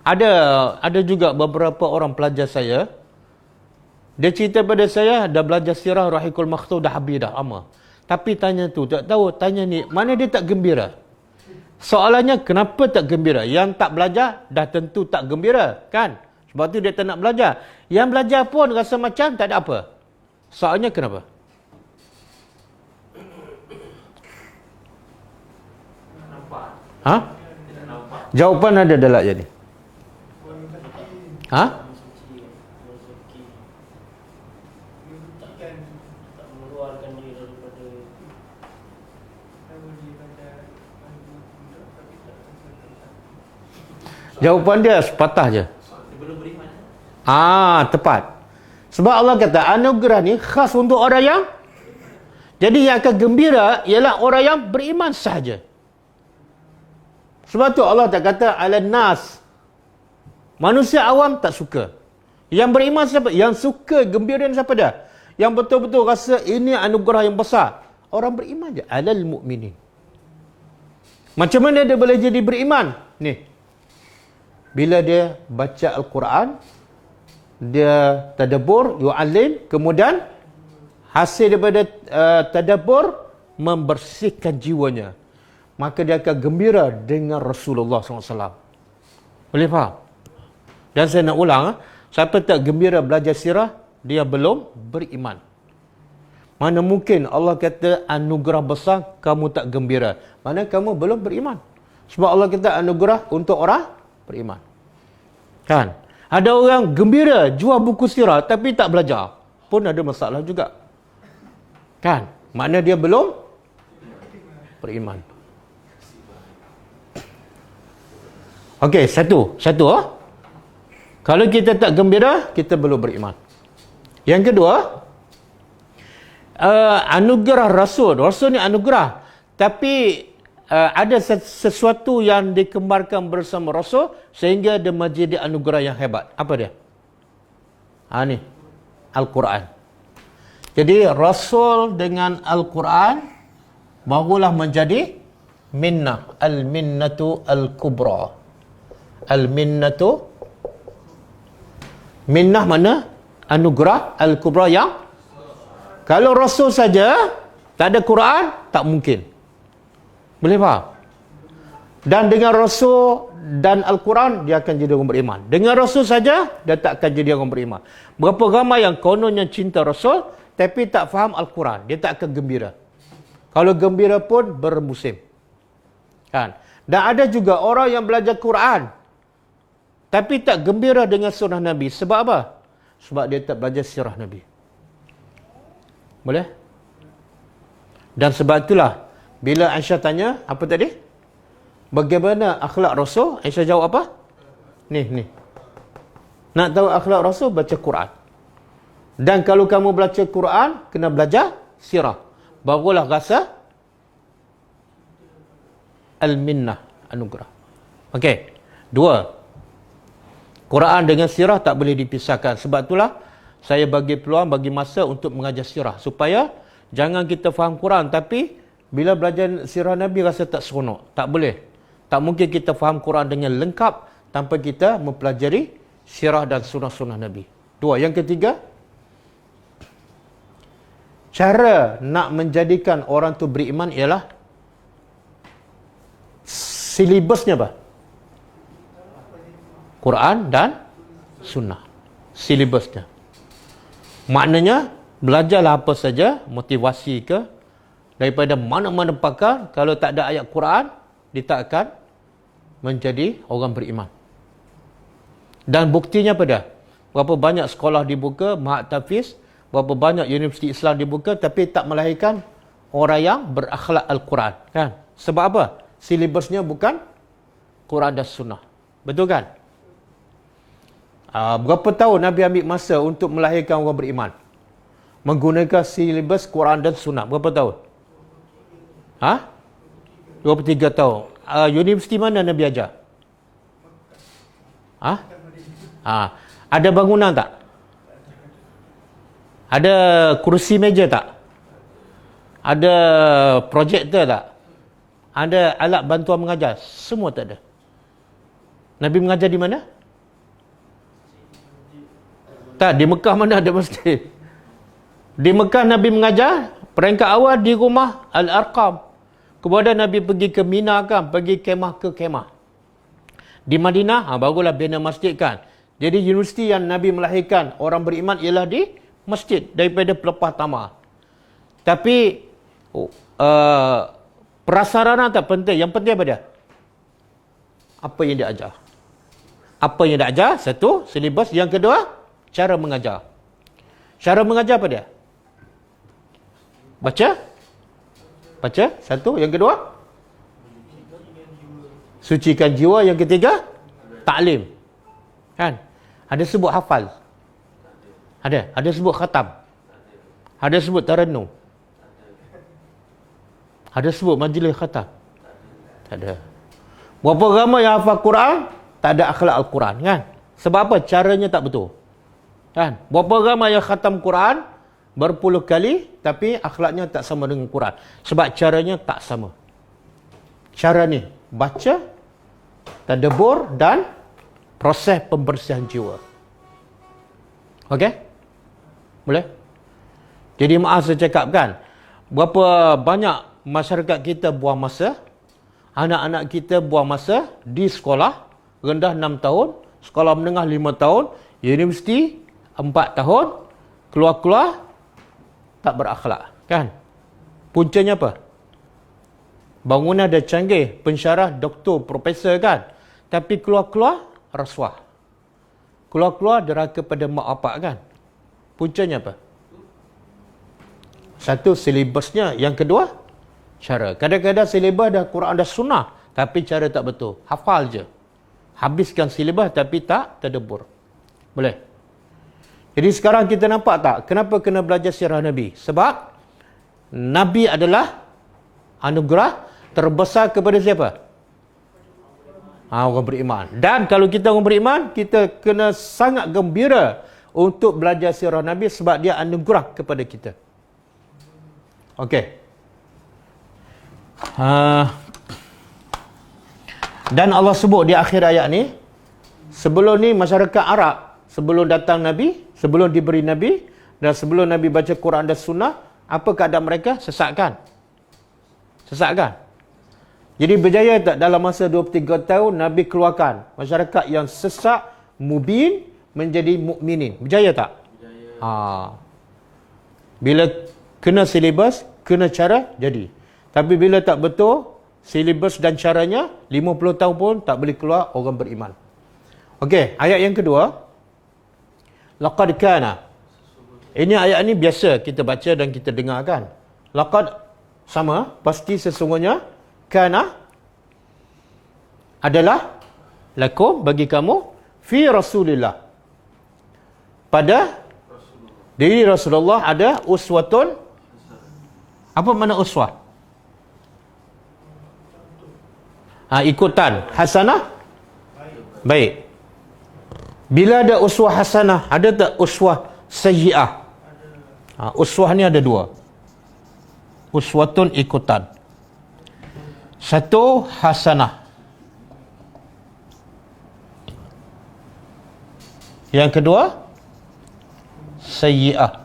Ada juga beberapa orang pelajar saya, dia cerita pada saya, dah belajar sirah Rahikul Makhtur, dah habis dah lama. Tapi tanya tu, tak tahu, tanya ni, mana dia tak gembira? Soalannya, kenapa tak gembira? Yang tak belajar, dah tentu tak gembira, kan? Sebab tu dia tak nak belajar. Yang belajar pun rasa macam tak ada apa. Soalnya kenapa? Jawapan ada dalam ayat ni. Jawapan dia sepatah je. Tepat. Sebab Allah kata anugerah ni khas untuk orang yang, jadi yang akan gembira ialah orang yang beriman sahaja. Sebab tu Allah tak kata ala nas. Manusia awam tak suka. Yang beriman siapa? Yang suka gembira siapa dah? Yang betul-betul rasa ini anugerah yang besar. Orang beriman je. Alal mu'minin. Macam mana dia boleh jadi beriman? Ni. Bila dia baca Al-Quran, dia tadabbur, yu'allim, kemudian hasil daripada tadabbur membersihkan jiwanya, maka dia akan gembira dengan Rasulullah SAW. Boleh faham? Dan saya nak ulang, siapa tak gembira belajar sirah, dia belum beriman. Mana mungkin Allah kata anugerah besar, kamu tak gembira? Mana kamu belum beriman. Sebab Allah kata anugerah untuk orang beriman. Kan? Ada orang gembira jual buku sirah tapi tak belajar, pun ada masalah juga. Kan? Makna dia belum beriman. Okey, satu. Kalau kita tak gembira, kita belum beriman. Yang kedua, anugerah Rasul. Rasul ni anugerah. Tapi ada sesuatu yang dikembarkan bersama Rasul sehingga dia menjadi anugerah yang hebat. Apa dia? Ni. Al-Quran. Jadi Rasul dengan Al-Quran barulah menjadi minnah. Al-minnatu al-kubra. Al-minnatu, minnah mana? Anugerah. Al-kubra yang, kalau Rasul saja tak ada Quran, tak mungkin. Boleh faham? Dan dengan Rasul dan Al-Quran, dia akan jadi orang beriman. Dengan Rasul saja, dia tak akan jadi orang beriman. Berapa ramai yang kononnya cinta Rasul, tapi tak faham Al-Quran. Dia tak akan gembira. Kalau gembira pun bermusim. Kan? Dan ada juga orang yang belajar Quran, tapi tak gembira dengan surah Nabi. Sebab apa? Sebab dia tak belajar sirah Nabi. Boleh? Dan sebab itulah, bila Aisyah tanya, apa tadi? Bagaimana akhlak Rasul? Aisyah jawab apa? Ni. Nak tahu akhlak Rasul, baca Quran. Dan kalau kamu baca Quran, kena belajar sirah. Barulah rasa al-minnah, anugerah. Okey. 2. Quran dengan sirah tak boleh dipisahkan. Sebab itulah saya bagi peluang, bagi masa untuk mengajar sirah. Supaya jangan kita faham Quran tapi bila belajar sirah Nabi rasa tak seronok. Tak boleh. Tak mungkin kita faham Quran dengan lengkap tanpa kita mempelajari sirah dan sunnah-sunnah Nabi. 2. Yang ketiga, cara nak menjadikan orang tu beriman ialah silibusnya apa? Quran dan sunnah. Silibusnya. Maknanya, belajarlah apa saja, motivasi ke, daripada mana-mana pakar, kalau tak ada ayat Quran, dia tak akan menjadi orang beriman. Dan buktinya apa dah? Berapa banyak sekolah dibuka, Mahat Tafiz, berapa banyak universiti Islam dibuka, tapi tak melahirkan orang yang berakhlak Al-Quran. Kan? Sebab apa? Silibusnya bukan Quran dan Sunnah. Betul kan? Berapa tahun Nabi ambil masa untuk melahirkan orang beriman? Menggunakan silibus Quran dan Sunnah. Berapa tahun? 23 tahun. Universiti mana Nabi ajar? Ada bangunan tak? Ada kursi meja tak? Ada projektor tak? Ada alat bantuan mengajar? Semua tak ada. Nabi mengajar di mana? Tak, di Mekah mana ada masjid? Di Mekah Nabi mengajar, peringkat awal di rumah Al-Arqam. Kemudian Nabi pergi ke Mina kan, pergi kemah ke kemah. Di Madinah, barulah bina masjid kan. Jadi universiti yang Nabi melahirkan orang beriman ialah di masjid daripada pelepah tamar. Tapi prasarana tak penting. Yang penting apa dia? Apa yang dia ajar. Apa yang dia ajar? Satu, silibus. Yang kedua, cara mengajar. Cara mengajar apa dia? Baca. Baca. Satu. Yang kedua, sucikan jiwa. Yang ketiga, taklim. Kan? Ada sebut hafal? Ada. Ada sebut khatam? Ada sebut taranum? Ada sebut majlis khatam? Tak ada. Berapa ramai yang hafal Quran, tak ada akhlak Al-Quran, kan? Sebab apa? Caranya tak betul. Kan? Berapa ramai yang khatam Quran berpuluh kali tapi akhlaknya tak sama dengan Quran. Sebab caranya tak sama. Cara ni baca, tadabbur dan proses pembersihan jiwa. Okey? Boleh? Jadi maaf saya cakap kan, berapa banyak masyarakat kita buang masa, anak-anak kita buang masa di sekolah, rendah 6 tahun, sekolah menengah 5 tahun, universiti 4 tahun, keluar-keluar tak berakhlak, kan? Puncanya apa? Bangunan dah canggih, pensyarah, doktor, profesor, kan? Tapi keluar-keluar rasuah. Keluar-keluar deraka pada mak bapak, kan? Puncanya apa? Satu, silibusnya. Yang kedua, cara. Kadang-kadang silibus dah Quran dah sunnah, tapi cara tak betul. Hafal je. Habiskan silibus tapi tak tadabbur. Boleh? Jadi sekarang kita nampak tak? Kenapa kena belajar sirah Nabi? Sebab Nabi adalah anugerah terbesar kepada siapa? Orang beriman. Dan kalau kita orang beriman, kita kena sangat gembira untuk belajar sirah Nabi sebab dia anugerah kepada kita. Okey. Dan Allah sebut di akhir ayat ni, sebelum ni masyarakat Arab, sebelum datang Nabi, sebelum diberi Nabi, dan sebelum Nabi baca Quran dan Sunnah, apa keadaan mereka? Sesatkan. Sesatkan. Jadi berjaya tak dalam masa 23 tahun Nabi keluarkan masyarakat yang sesat, mubin, menjadi mukminin. Berjaya tak? Berjaya. Bila kena silibus, kena cara, jadi. Tapi bila tak betul, silibus dan caranya, 50 tahun pun tak boleh keluar orang beriman. Okey, ayat yang kedua. Laqad kana. Ini ayat ni biasa kita baca dan kita dengarkan. Laqad sama, pasti sesungguhnya. Kana adalah lakum bagi kamu fi Rasulillah. pada diri Rasulullah ada uswatun. Apa makna uswah? Ikutan. Hasanah? Baik. Bila ada uswah hasanah, ada tak uswah sayyi'ah? Uswah ni ada dua. Uswatun ikutan. Satu hasanah. Yang kedua sayyi'ah.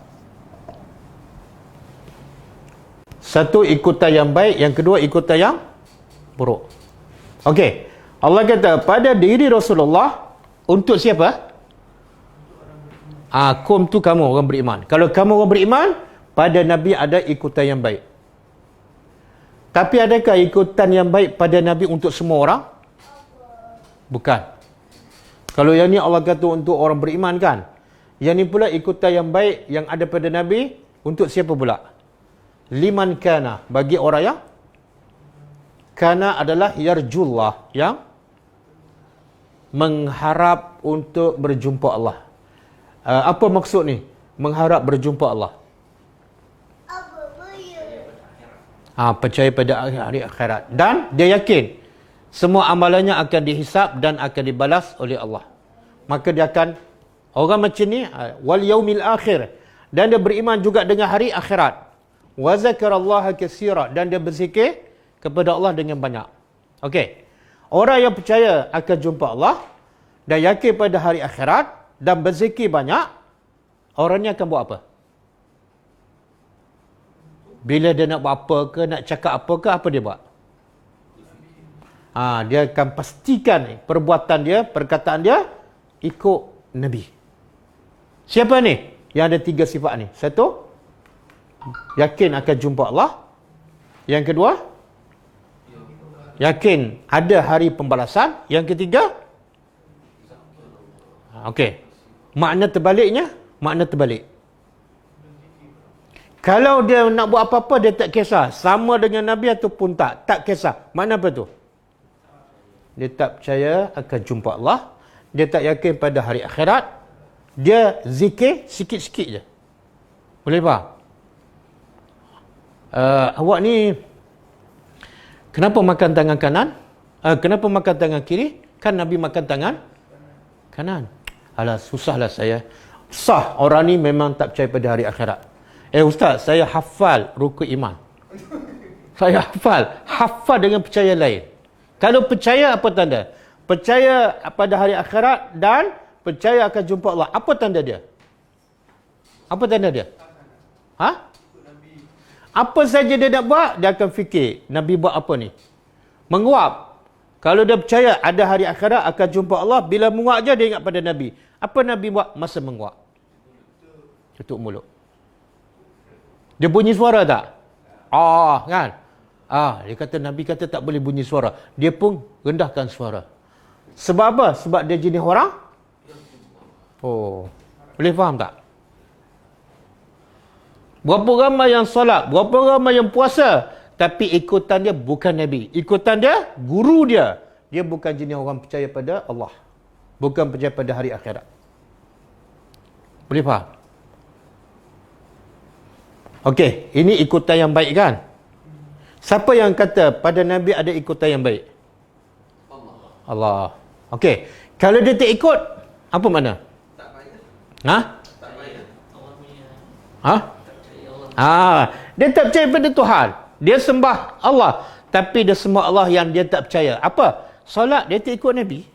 Satu ikutan yang baik, yang kedua ikutan yang buruk. Okey. Allah kata pada diri Rasulullah, untuk siapa? Kum tu kamu orang beriman. Kalau kamu orang beriman, pada Nabi ada ikutan yang baik. Tapi adakah ikutan yang baik pada Nabi untuk semua orang? Bukan. Kalau yang ni Allah kata untuk orang beriman kan. Yang ni pula ikutan yang baik yang ada pada Nabi untuk siapa pula? Liman kana, bagi orang yang kana adalah yarjullah, yang mengharap untuk berjumpa Allah. Apa maksud ni? Mengharap berjumpa Allah. Percaya pada hari akhirat. Dan dia yakin semua amalannya akan dihisap dan akan dibalas oleh Allah. Maka dia akan, orang macam ni, wal yaumil akhir, dan dia beriman juga dengan hari akhirat. Wa zakarallaha katsira, dan dia berzikir kepada Allah dengan banyak. Okey. Orang yang percaya akan jumpa Allah dan yakin pada hari akhirat dan berzikir banyak, orang ni akan buat apa? Bila dia nak buat apa ke, nak cakap apa ke, apa dia buat? Dia akan pastikan perbuatan dia, perkataan dia ikut Nabi. Siapa ni? Yang ada tiga sifat ni. Satu, yakin akan jumpa Allah. Yang kedua, yakin ada hari pembalasan. Yang ketiga, okey. Makna terbaliknya, makna terbalik. Kalau dia nak buat apa-apa, dia tak kisah. Sama dengan Nabi ataupun tak kisah. Makna apa tu? Dia tak percaya akan jumpa Allah. Dia tak yakin pada hari akhirat. Dia zikir sikit-sikit je. Boleh faham? Awak ni kenapa makan tangan kanan? Kenapa makan tangan kiri? Kan Nabi makan tangan kanan. Alah, susahlah saya. Sah, orang ni memang tak percaya pada hari akhirat. Ustaz, saya hafal rukun iman. Saya hafal dengan percaya lain. Kalau percaya, apa tanda? Percaya pada hari akhirat dan percaya akan jumpa Allah. Apa tanda dia? Apa tanda dia? Apa saja dia nak buat, dia akan fikir, Nabi buat apa ni? Menguap. Kalau dia percaya ada hari akhirat akan jumpa Allah, bila menguap je dia ingat pada Nabi. Apa Nabi buat masa menguap? Tutup mulut. Dia bunyi suara tak? Kan? Dia kata, Nabi kata tak boleh bunyi suara. Dia pun rendahkan suara. Sebab apa? Sebab dia jenis orang? Boleh faham tak? Berapa ramai yang solat, berapa ramai yang puasa, tapi ikutan dia bukan Nabi. Ikutan dia, guru dia. Dia bukan jenis orang percaya pada Allah. Bukan percaya pada hari akhirat. Boleh faham? Okey, ini ikutan yang baik kan? Siapa yang kata pada Nabi ada ikutan yang baik? Allah. Okey, kalau dia tak ikut, apa makna? Tak baik. Tak baik. Dia tak percaya pada Tuhan. Dia sembah Allah, tapi dia sembah Allah yang dia tak percaya. Apa? Solat dia tak ikut Nabi.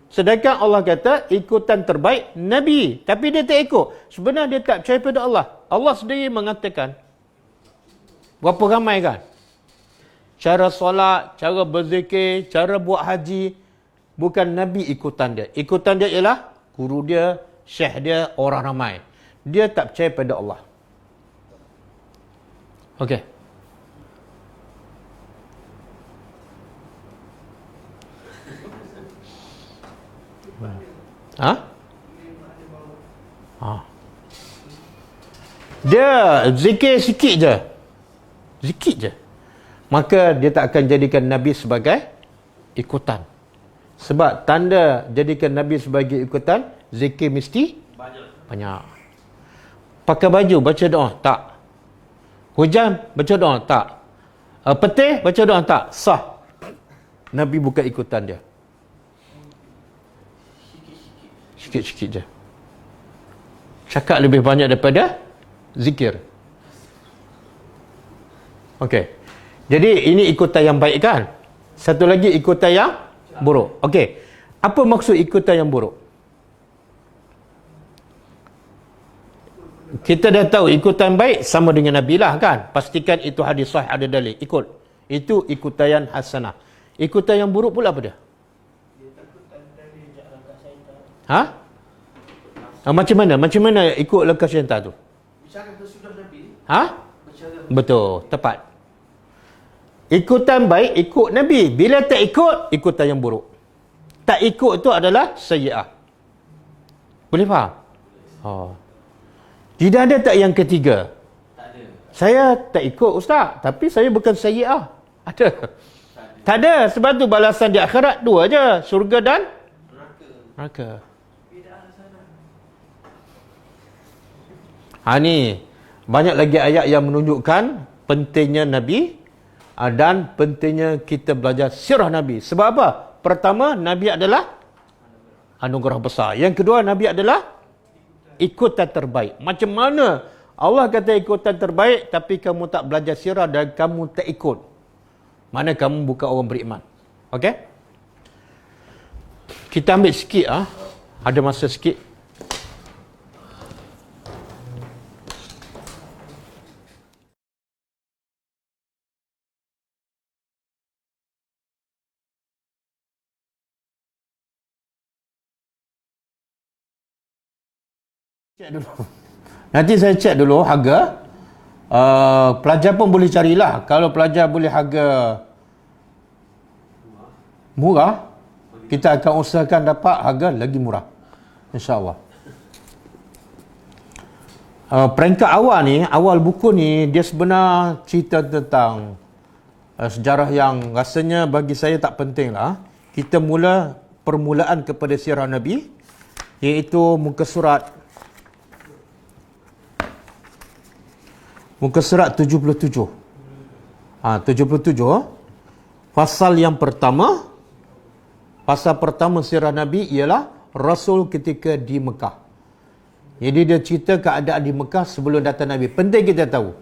Sedangkan Allah kata ikutan terbaik Nabi, tapi dia tak ikut. Sebenarnya dia tak percaya pada Allah. Allah sendiri mengatakan, berapa ramai kan? Cara solat, cara berzikir, cara buat haji, bukan Nabi ikutan dia. Ikutan dia ialah guru dia, syekh dia, orang ramai. Dia tak percaya pada Allah. Okey. Dia zikir sikit je. Sikit je. Maka dia tak akan jadikan Nabi sebagai ikutan. Sebab tanda jadikan Nabi sebagai ikutan, zikir mesti Banyak. Pakai baju, baca doa? Tak. Hujan, baca doa? Tak. Petir, baca doa? Tak. Sah. Nabi bukan ikutan dia. Sikit-sikit je. Cakap lebih banyak daripada zikir. Okey. Jadi ini ikutan yang baik kan? Satu lagi ikutan yang buruk. Okey. Apa maksud ikutan yang buruk? Kita dah tahu ikutan baik sama dengan Nabi lah kan? Pastikan itu hadis sahih, ada dalil. Ikut. Itu ikutan yang hasanah. Ikutan yang buruk pula apa dia? Ha? Macam mana? Macam mana ikut lekah syaitan tu? Bicara bersudah Nabi. Ha? Betul, tepat. Ikutan baik, ikut Nabi. Bila tak ikut, ikutan yang buruk. Tak ikut tu adalah sayyi'ah. Boleh faham? Oh. Tidak ada tak yang ketiga? Tak ada. Saya tak ikut ustaz, tapi saya bukan sayyi'ah. Ada? Tak ada. Sebab tu balasan di akhirat dua je, syurga dan neraka. Ni banyak lagi ayat yang menunjukkan pentingnya Nabi dan pentingnya kita belajar sirah Nabi. Sebab apa? Pertama, Nabi adalah anugerah besar. Yang kedua, Nabi adalah ikutan terbaik. Macam mana Allah kata ikutan terbaik, tapi kamu tak belajar sirah dan kamu tak ikut? Mana kamu bukan orang beriman? Okey? Kita ambil sikit ada masa sikit. Cek dulu. Nanti saya cek dulu harga. Pelajar pun boleh carilah. Kalau pelajar boleh harga murah, kita akan usahakan dapat harga lagi murah, InsyaAllah. Peringkat awal ni, awal buku ni, dia sebenar cerita tentang sejarah yang rasanya bagi saya tak penting lah. Kita mula permulaan kepada sirah Nabi, iaitu muka surat 77. 77. Pasal yang pertama, pasal pertama sirah Nabi ialah Rasul ketika di Mekah. Jadi dia cerita keadaan di Mekah sebelum datang Nabi. Penting kita tahu.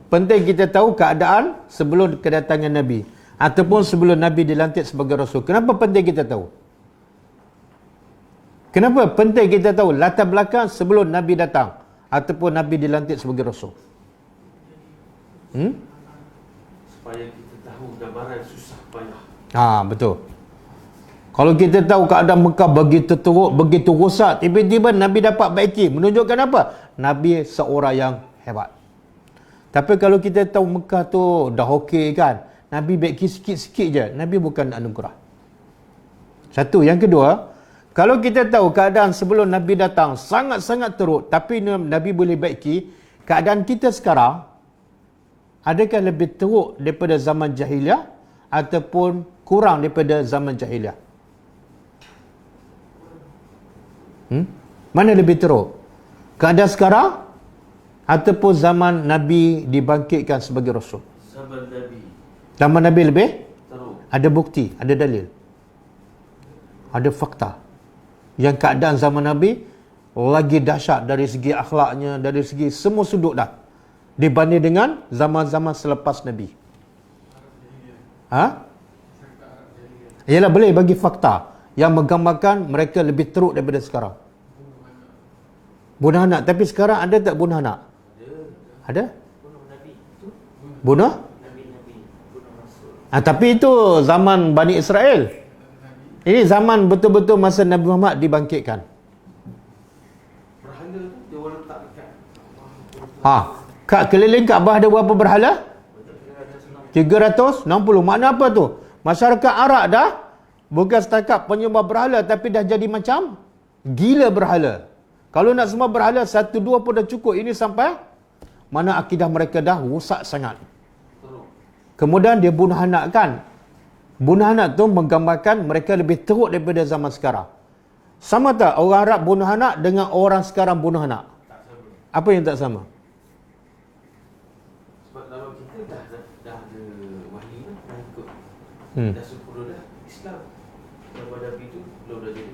Penting kita tahu keadaan sebelum kedatangan Nabi. Ataupun sebelum Nabi dilantik sebagai Rasul. Kenapa penting kita tahu? Kenapa penting kita tahu latar belakang sebelum Nabi datang ataupun Nabi dilantik sebagai Rasul? Supaya kita tahu gambaran susah payah. Betul. Kalau kita tahu keadaan Mekah begitu teruk, begitu rosak, tiba-tiba Nabi dapat baiki, menunjukkan apa? Nabi seorang yang hebat. Tapi kalau kita tahu Mekah tu dah okey kan, Nabi baiki sikit-sikit je, Nabi bukan anugerah. Satu. Yang kedua, kalau kita tahu keadaan sebelum Nabi datang sangat-sangat teruk, tapi Nabi boleh baiki, keadaan kita sekarang adakah lebih teruk daripada zaman jahiliah ataupun kurang daripada zaman jahiliah? Mana lebih teruk? Keadaan sekarang ataupun zaman Nabi dibangkitkan sebagai Rasul? Zaman Nabi. Zaman Nabi lebih Teruk. ada bukti, ada dalil, ada fakta. Yang keadaan zaman Nabi lagi dahsyat dari segi akhlaknya, dari segi semua sudut dah, dibanding dengan zaman-zaman selepas Nabi. Ialah boleh bagi fakta yang menggambarkan mereka lebih teruk daripada sekarang. Bunuh anak. Tapi sekarang ada tak bunuh anak? Ada? Bunuh? Tapi itu zaman Bani Israel. Ini zaman betul-betul masa Nabi Muhammad dibangkitkan. Berhala tu dia orang letak dekat. Kat keliling Kaabah ada berapa berhala? 360. Makna apa tu? Masyarakat Arab dah bukan setakat penyembah berhala, tapi dah jadi macam gila berhala. Kalau nak semua berhala, 1, 2 pun dah cukup. Ini sampai mana akidah mereka dah rosak sangat. Kemudian dia bunuh anak kan. Bunuh anak tu menggambarkan mereka lebih teruk daripada zaman sekarang. Sama tak orang Arab bunuh anak dengan orang sekarang bunuh anak? Tak sama. Apa yang tak sama? Sebab dalam kita dah ada wahyu dah ikut. Dah sempurna dah Islam. Zaman Nabi tu belum dah jadi.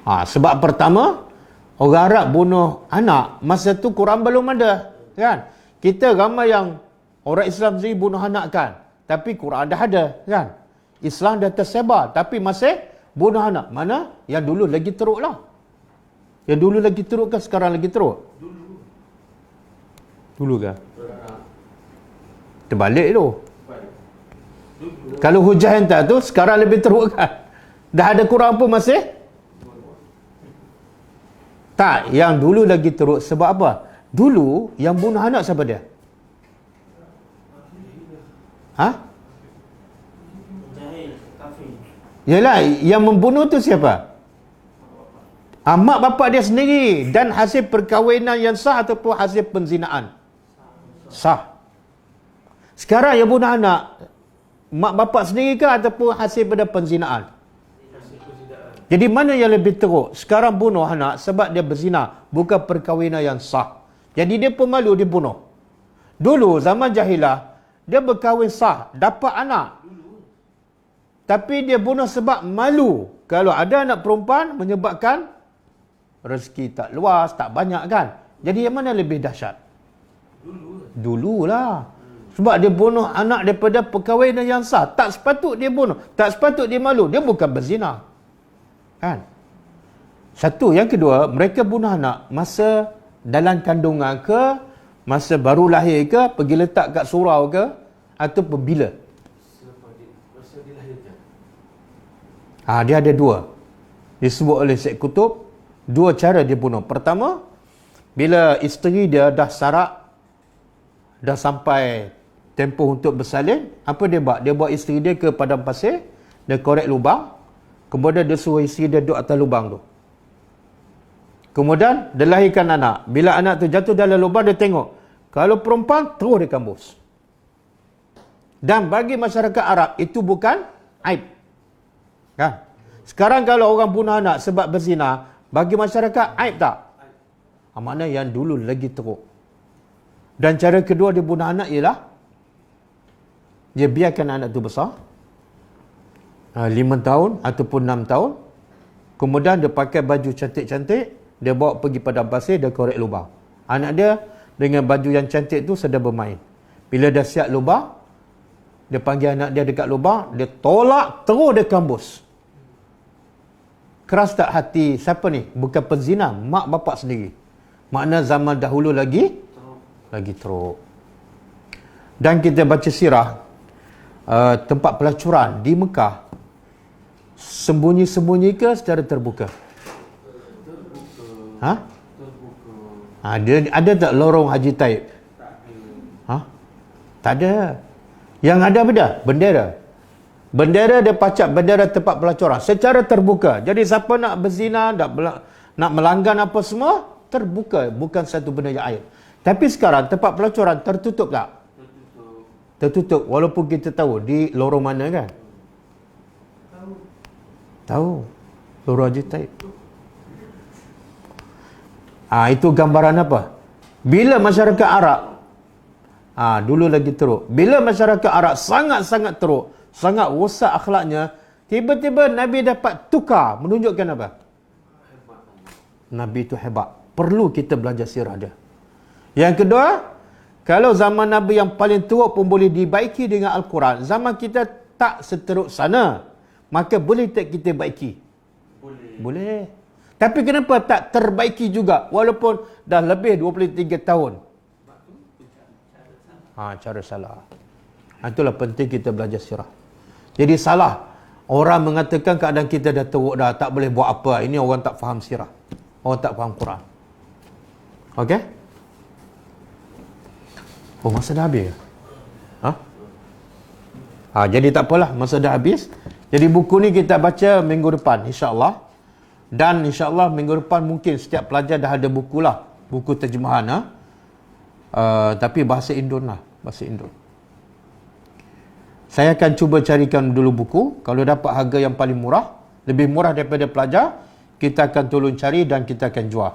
Sebab pertama, orang Arab bunuh anak, masa tu Quran belum ada. Kan? Kita ramai yang orang Islam sendiri bunuh anak kan. Tapi Quran dah ada. Kan? Islam dah tersebar. Tapi masih bunuh anak. Mana? Yang dulu lagi teruk lah. Yang dulu lagi teruk kan sekarang lagi teruk? Dulu kan? Terbalik tu. Kalau hujah yang tak tu, sekarang lebih teruk kan? Dah ada Quran pun masih? Tak, yang dulu lagi teruk. Sebab apa? Dulu, yang bunuh anak siapa dia? Yalah, yang membunuh tu siapa? Mak bapak dia sendiri. Dan hasil perkahwinan yang sah ataupun hasil penzinaan? Sah. Sekarang yang bunuh anak, mak bapak sendiri ke ataupun hasil pada penzinaan? Jadi mana yang lebih teruk? Sekarang bunuh anak sebab dia berzina, bukan perkahwinan yang sah. Jadi dia pun malu dia bunuh. Dulu zaman jahilah, dia berkahwin sah, dapat anak. Tapi dia bunuh sebab malu. Kalau ada anak perempuan menyebabkan rezeki tak luas, tak banyak kan. Jadi yang mana lebih dahsyat? Dululah. Sebab dia bunuh anak daripada perkahwinan yang sah. Tak sepatut dia bunuh. Tak sepatut dia malu. Dia bukan berzina. Kan? Satu. Yang kedua, mereka bunuh anak masa dalam kandungan ke, masa baru lahir ke, pergi letak kat surau ke, ataupun bila? Masa dilahirkan. Dia ada dua. Disebut oleh Syekh Qutb, dua cara dia bunuh. Pertama, bila isteri dia dah sarak, dah sampai tempoh untuk bersalin, apa dia buat? Dia bawa isteri dia ke padang pasir, dia korek lubang, kemudian dia suruh isteri dia duduk atas lubang tu. Kemudian dia lahirkan anak. Bila anak tu jatuh dalam lubang, dia tengok. Kalau perempuan, terus dia kambus. Dan bagi masyarakat Arab, itu bukan aib. Kan? Sekarang kalau orang bunuh anak sebab berzina, bagi masyarakat aib tak? Maknanya yang dulu lagi teruk. Dan cara kedua dia bunuh anak ialah dia biarkan anak tu besar 5 tahun ataupun 6 tahun. Kemudian dia pakai baju cantik-cantik, dia bawa pergi padang pasir, dia korek lubang. Anak dia dengan baju yang cantik tu sedang bermain. Bila dah siap lubang, dia panggil anak dia dekat lubang, dia tolak, terus dia kambus. Keras tak hati siapa ni? Bukan penzina, mak bapak sendiri. Makna zaman dahulu lagi teruk. Dan kita baca sirah, tempat pelacuran di Mekah, sembunyi-sembunyi ke secara terbuka? Ada tak lorong Haji Taib? Tak ada. Yang ada apa dia? Bendera. Bendera dia pacak bendera tempat pelacuran secara terbuka. Jadi siapa nak berzina, nak melanggar apa semua, terbuka, bukan satu benda yang aib. Tapi sekarang tempat pelacuran tertutup tak? Tertutup. Walaupun kita tahu di lorong mana kan? Tahu. Lorong Haji Taib. Itu gambaran apa? Bila masyarakat Arab, dulu lagi teruk. Bila masyarakat Arab sangat-sangat teruk, sangat rosak akhlaknya, tiba-tiba Nabi dapat tukar, menunjukkan apa? Nabi itu hebat. Perlu kita belajar sirah dia. Yang kedua, kalau zaman Nabi yang paling teruk pun boleh dibaiki dengan Al-Quran, zaman kita tak seteruk sana, maka boleh tak kita baiki? Boleh. Tapi kenapa tak terbaiki juga walaupun dah lebih 23 tahun? Cara salah. Itulah penting kita belajar sirah. Jadi salah orang mengatakan keadaan kita dah teruk dah, tak boleh buat apa. Ini orang tak faham sirah. Orang tak faham Quran. Okey? Masa dah habis? Jadi tak apalah, masa dah habis. Jadi buku ni kita baca minggu depan, insya-Allah. Dan insya-Allah minggu depan mungkin setiap pelajar dah ada buku lah. Buku terjemahan. Tapi bahasa Indon lah. Bahasa Indon. Saya akan cuba carikan dulu buku. Kalau dapat harga yang paling murah, lebih murah daripada pelajar, kita akan tolong cari dan kita akan jual.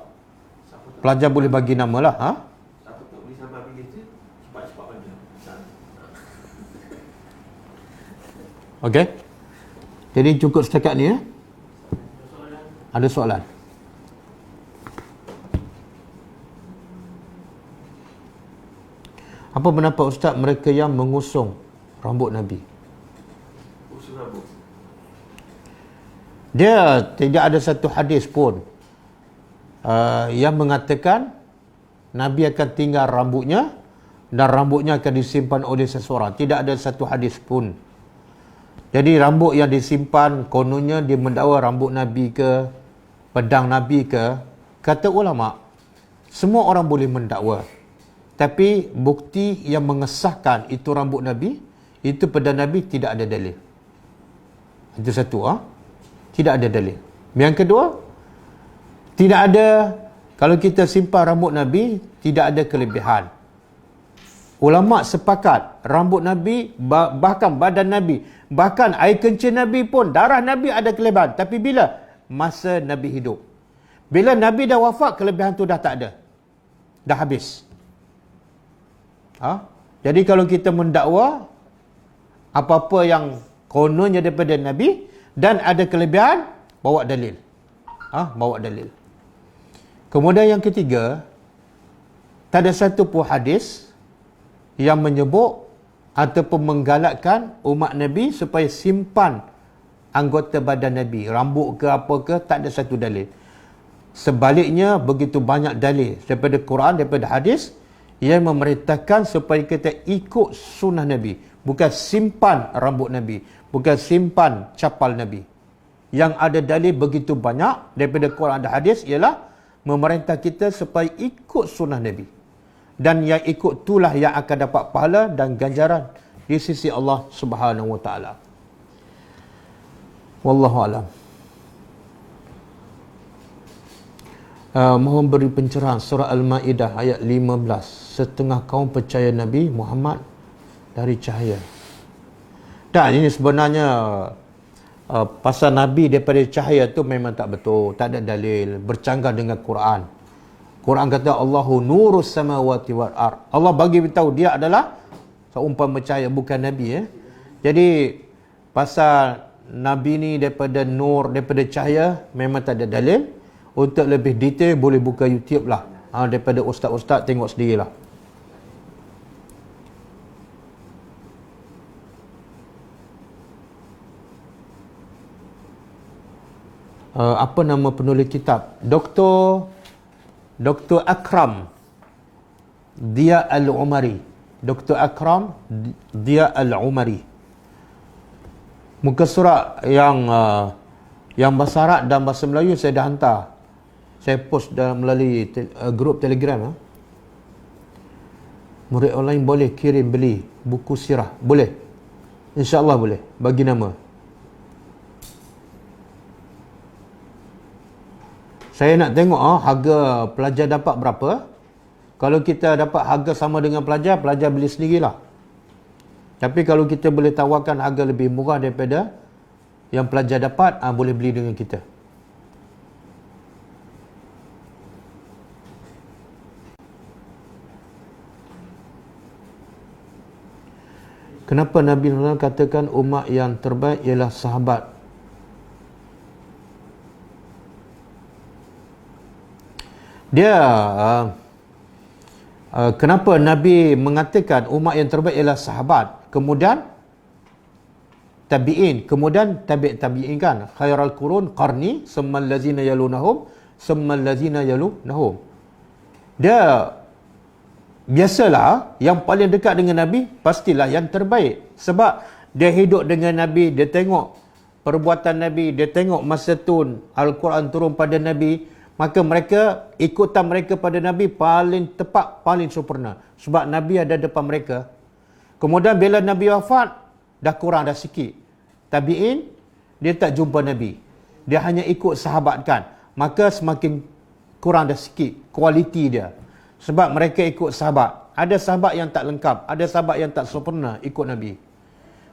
Pelajar boleh bagi nama lah. Ha? Siapa tak beli sambal bilis tu, cepat-cepat pada. Okey. Jadi cukup setakat ni ya. Ada soalan? Apa pendapat Ustaz mereka yang mengusung rambut Nabi? Usul rambut. Dia tidak ada satu hadis pun yang mengatakan Nabi akan tinggal rambutnya dan rambutnya akan disimpan oleh seseorang. Tidak ada satu hadis pun. Jadi rambut yang disimpan, kononnya dia mendakwa rambut Nabi ke, pedang Nabi ke, kata ulama, semua orang boleh mendakwa. Tapi bukti yang mengesahkan itu rambut Nabi, itu pedang Nabi, tidak ada dalil. Itu satu. Tidak ada dalil. Yang kedua, tidak ada, kalau kita simpan rambut Nabi, tidak ada kelebihan. Ulama sepakat rambut Nabi, bahkan badan Nabi, bahkan air kencing Nabi pun, darah Nabi ada kelebihan. Tapi bila? Masa Nabi hidup. Bila Nabi dah wafat, kelebihan tu dah tak ada. Dah habis. Jadi kalau kita mendakwa apa-apa yang kononnya daripada Nabi dan ada kelebihan, bawa dalil. Bawa dalil. Kemudian yang ketiga, tak ada satu pun hadis yang menyebut ataupun menggalakkan umat Nabi supaya simpan anggota badan Nabi, rambut ke apa ke, tak ada satu dalil. Sebaliknya, begitu banyak dalil daripada Quran, daripada hadis yang memerintahkan supaya kita ikut sunnah Nabi, bukan simpan rambut Nabi, bukan simpan capal Nabi. Yang ada dalil begitu banyak daripada Quran dan hadis ialah memerintah kita supaya ikut sunnah Nabi. Dan yang ikut itulah yang akan dapat pahala dan ganjaran di sisi Allah Subhanahu wa taala. Wallahu alam. Mohon beri pencerahan surah Al-Maidah ayat 15. Setengah kaum percaya Nabi Muhammad dari cahaya. Dan ini sebenarnya pasal Nabi daripada cahaya tu memang tak betul, tak ada dalil, bercanggah dengan Quran. Quran kata Allahu nurus samawati wal ard. Allah bagi beritahu dia adalah seumpama cahaya, bukan Nabi. Jadi pasal Nabi ni daripada nur, daripada cahaya, memang tak ada dalil. Untuk lebih detail boleh buka YouTube lah. Daripada ustaz-ustaz tengok sendirilah. Apa nama penulis kitab? Dr. Akram Dia Al-Umari. Dr. Akram Dia Al-Umari. Muka surat yang bahasa Arab dan bahasa Melayu saya dah hantar. Saya post melalui grup Telegram. Murid online boleh kirim beli buku sirah. Boleh. InsyaAllah boleh. Bagi nama. Saya nak tengok harga pelajar dapat berapa. Kalau kita dapat harga sama dengan pelajar, pelajar beli sendirilah. Tapi kalau kita boleh tawarkan harga lebih murah daripada yang pelajar dapat, boleh beli dengan kita. Kenapa Nabi SAW katakan umat yang terbaik ialah sahabat? Dia kenapa Nabi mengatakan umat yang terbaik ialah sahabat, kemudian tabi'in, kemudian tabi'in kan, khairal qurun qarni summal ladzina yalunahum summal ladzina yalunahum. Dia biasalah yang paling dekat dengan Nabi pastilah yang terbaik, sebab dia hidup dengan Nabi, dia tengok perbuatan Nabi, dia tengok masa tu Al-Quran turun pada Nabi, maka mereka, ikutan mereka pada Nabi paling tepat, paling sempurna, sebab Nabi ada depan mereka. Kemudian bila Nabi wafat, dah kurang dah sikit. Tabi'in, dia tak jumpa Nabi, dia hanya ikut sahabat kan, maka semakin kurang dah sikit kualiti dia, sebab mereka ikut sahabat. Ada sahabat yang tak lengkap, ada sahabat yang tak sempurna ikut Nabi.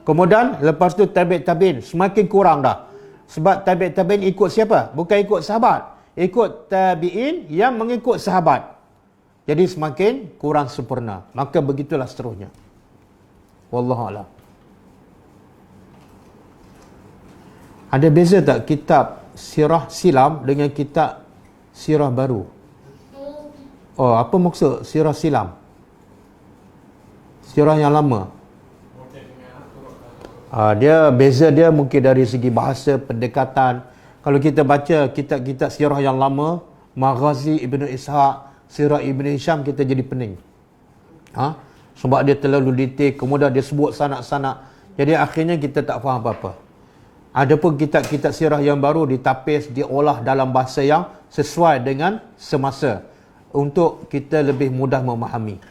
Kemudian lepas tu tabi'in, semakin kurang dah. Sebab tabi'in ikut siapa? Bukan ikut sahabat. Ikut tabi'in yang mengikut sahabat. Jadi semakin kurang sempurna. Maka begitulah seterusnya. Wallahualam. Ada beza tak kitab sirah silam dengan kitab sirah baru? Oh, apa maksud sirah silam? Sirah yang lama. Dia beza dia mungkin dari segi bahasa, pendekatan. Kalau kita baca kitab-kitab sirah yang lama, Maghazi Ibn Ishaq, Sirah Ibn Hisham, kita jadi pening. Sebab dia terlalu detail, kemudian dia sebut sanak-sanak. Jadi akhirnya kita tak faham apa-apa. Adapun kitab-kitab sirah yang baru ditapis, diolah dalam bahasa yang sesuai dengan semasa untuk kita lebih mudah memahami.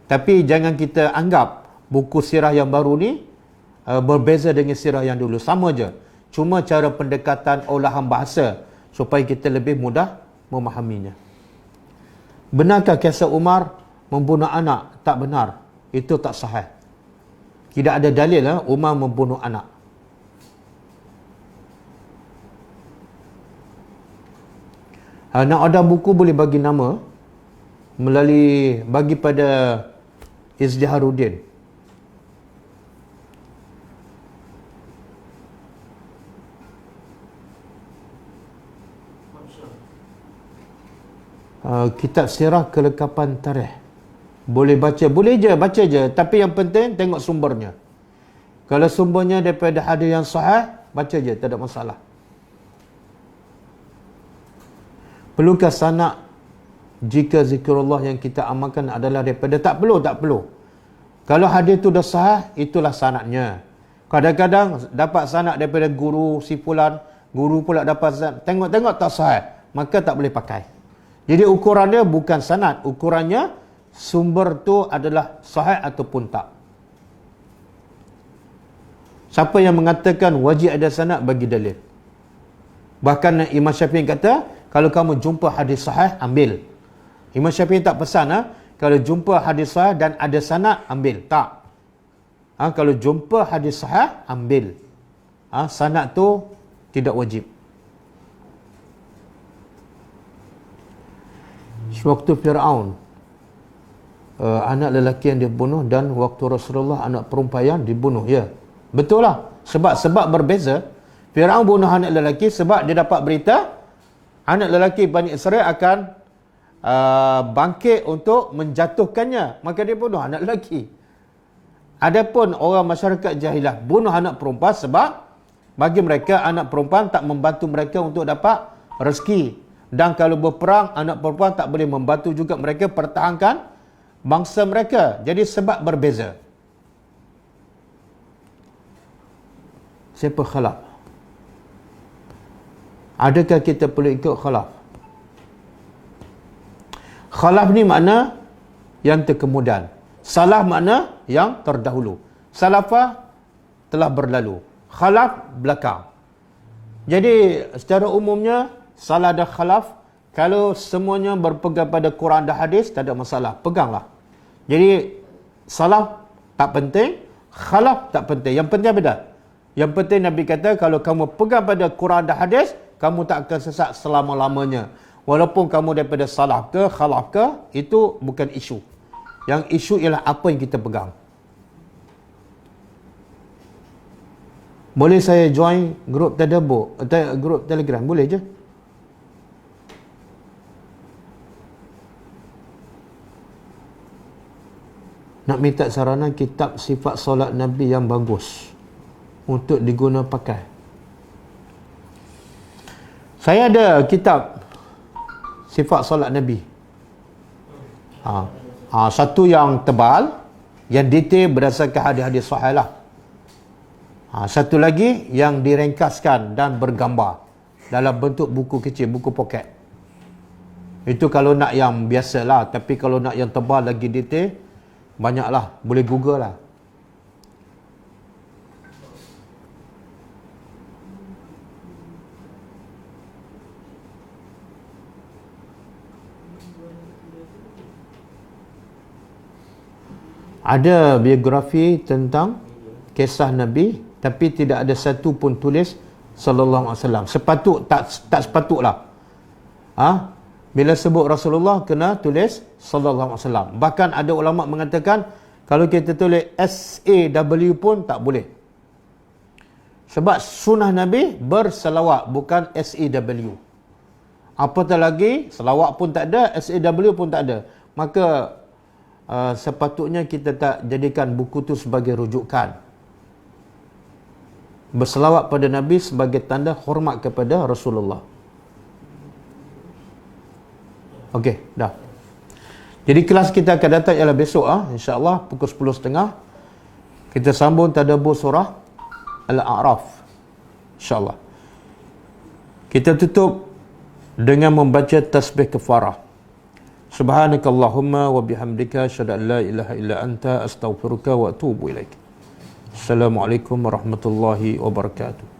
Tapi jangan kita anggap buku sirah yang baru ni berbeza dengan sirah yang dulu. Sama je. Cuma cara pendekatan olahan bahasa supaya kita lebih mudah memahaminya. Benarkah kisah Umar membunuh anak? Tak benar. Itu tak sahih. Tidak ada dalil Umar membunuh anak. Nak order buku boleh bagi nama melalui bagi pada Izdiharuddin. Kitab sirah kelengkapan tarikh. Boleh baca, boleh je, baca je. Tapi yang penting tengok sumbernya. Kalau sumbernya daripada hadis yang sahih, baca je, tak ada masalah. Perlukah sanak jika zikrullah yang kita amalkan adalah daripada? Tak perlu, tak perlu. Kalau hadis tu dah sahih, itulah sanaknya. Kadang-kadang dapat sanak daripada guru si fulan, guru pula dapat sanak. Tengok-tengok tak sahih, maka tak boleh pakai. Jadi ukuran dia bukan sanad, ukurannya sumber tu adalah sahih ataupun tak. Siapa yang mengatakan wajib ada sanad, bagi dalil. Bahkan Imam Syafi'i kata, kalau kamu jumpa hadis sahih, ambil. Imam Syafi'i tak pesan kalau jumpa hadis sahih dan ada sanad, ambil. Tak. Kalau jumpa hadis sahih, ambil. Sanad tu tidak wajib. Waktu Fir'aun, anak lelaki yang dibunuh, dan waktu Rasulullah anak perempuan dibunuh. Ya, betul lah. Sebab berbeza. Fir'aun bunuh anak lelaki sebab dia dapat berita anak lelaki Bani Israel akan bangkit untuk menjatuhkannya. Maka dia bunuh anak lelaki. Adapun orang masyarakat jahilah bunuh anak perempuan sebab bagi mereka anak perempuan tak membantu mereka untuk dapat rezeki. Dan kalau berperang, anak perempuan tak boleh membantu juga mereka pertahankan bangsa mereka. Jadi sebab berbeza. Siapa khalaf? Adakah kita perlu ikut khalaf? Khalaf ni makna yang terkemudian. Salaf makna yang terdahulu. Salafah telah berlalu. Khalaf belakang. Jadi secara umumnya salah dan khalaf, kalau semuanya berpegang pada Quran dan hadis, tak ada masalah. Peganglah. Jadi salaf tak penting, khalaf tak penting. Yang penting beda. Yang penting Nabi kata, kalau kamu pegang pada Quran dan hadis, kamu tak akan sesat selama-lamanya. Walaupun kamu daripada salaf ke, khalaf ke, itu bukan isu. Yang isu ialah apa yang kita pegang. Boleh saya join grup tadabbur, grup Telegram? Boleh je. Nak minta saranan kitab sifat solat Nabi yang bagus untuk diguna pakai. Saya ada kitab sifat solat Nabi. Satu yang tebal, yang detail berdasarkan hadis-hadis sahih lah. Satu lagi yang direngkaskan dan bergambar dalam bentuk buku kecil, buku poket. Itu kalau nak yang biasa lah. Tapi kalau nak yang tebal lagi detail, banyaklah, boleh Google lah. Ada biografi tentang kisah Nabi, tapi tidak ada satu pun tulis sallallahu alaihi wasallam. Tak sepatutlah. Bila sebut Rasulullah kena tulis sallallahu alaihi wasallam. Bahkan ada ulama mengatakan kalau kita tulis SAW pun tak boleh. Sebab sunnah Nabi berselawat, bukan SAW. Apatah lagi selawat pun tak ada, SAW pun tak ada. Maka sepatutnya kita tak jadikan buku tu sebagai rujukan. Berselawat pada Nabi sebagai tanda hormat kepada Rasulullah. Okey, dah. Jadi kelas kita akan datang ialah besok insya-Allah pukul 10.30. Kita sambung tadabbur surah Al-A'raf. Insya-Allah. Kita tutup dengan membaca tasbih kafarah. Subhanakallahumma wa bihamdika asyhadu an la ilaha illa anta astaghfiruka wa atubu ilaik. Assalamualaikum warahmatullahi wabarakatuh.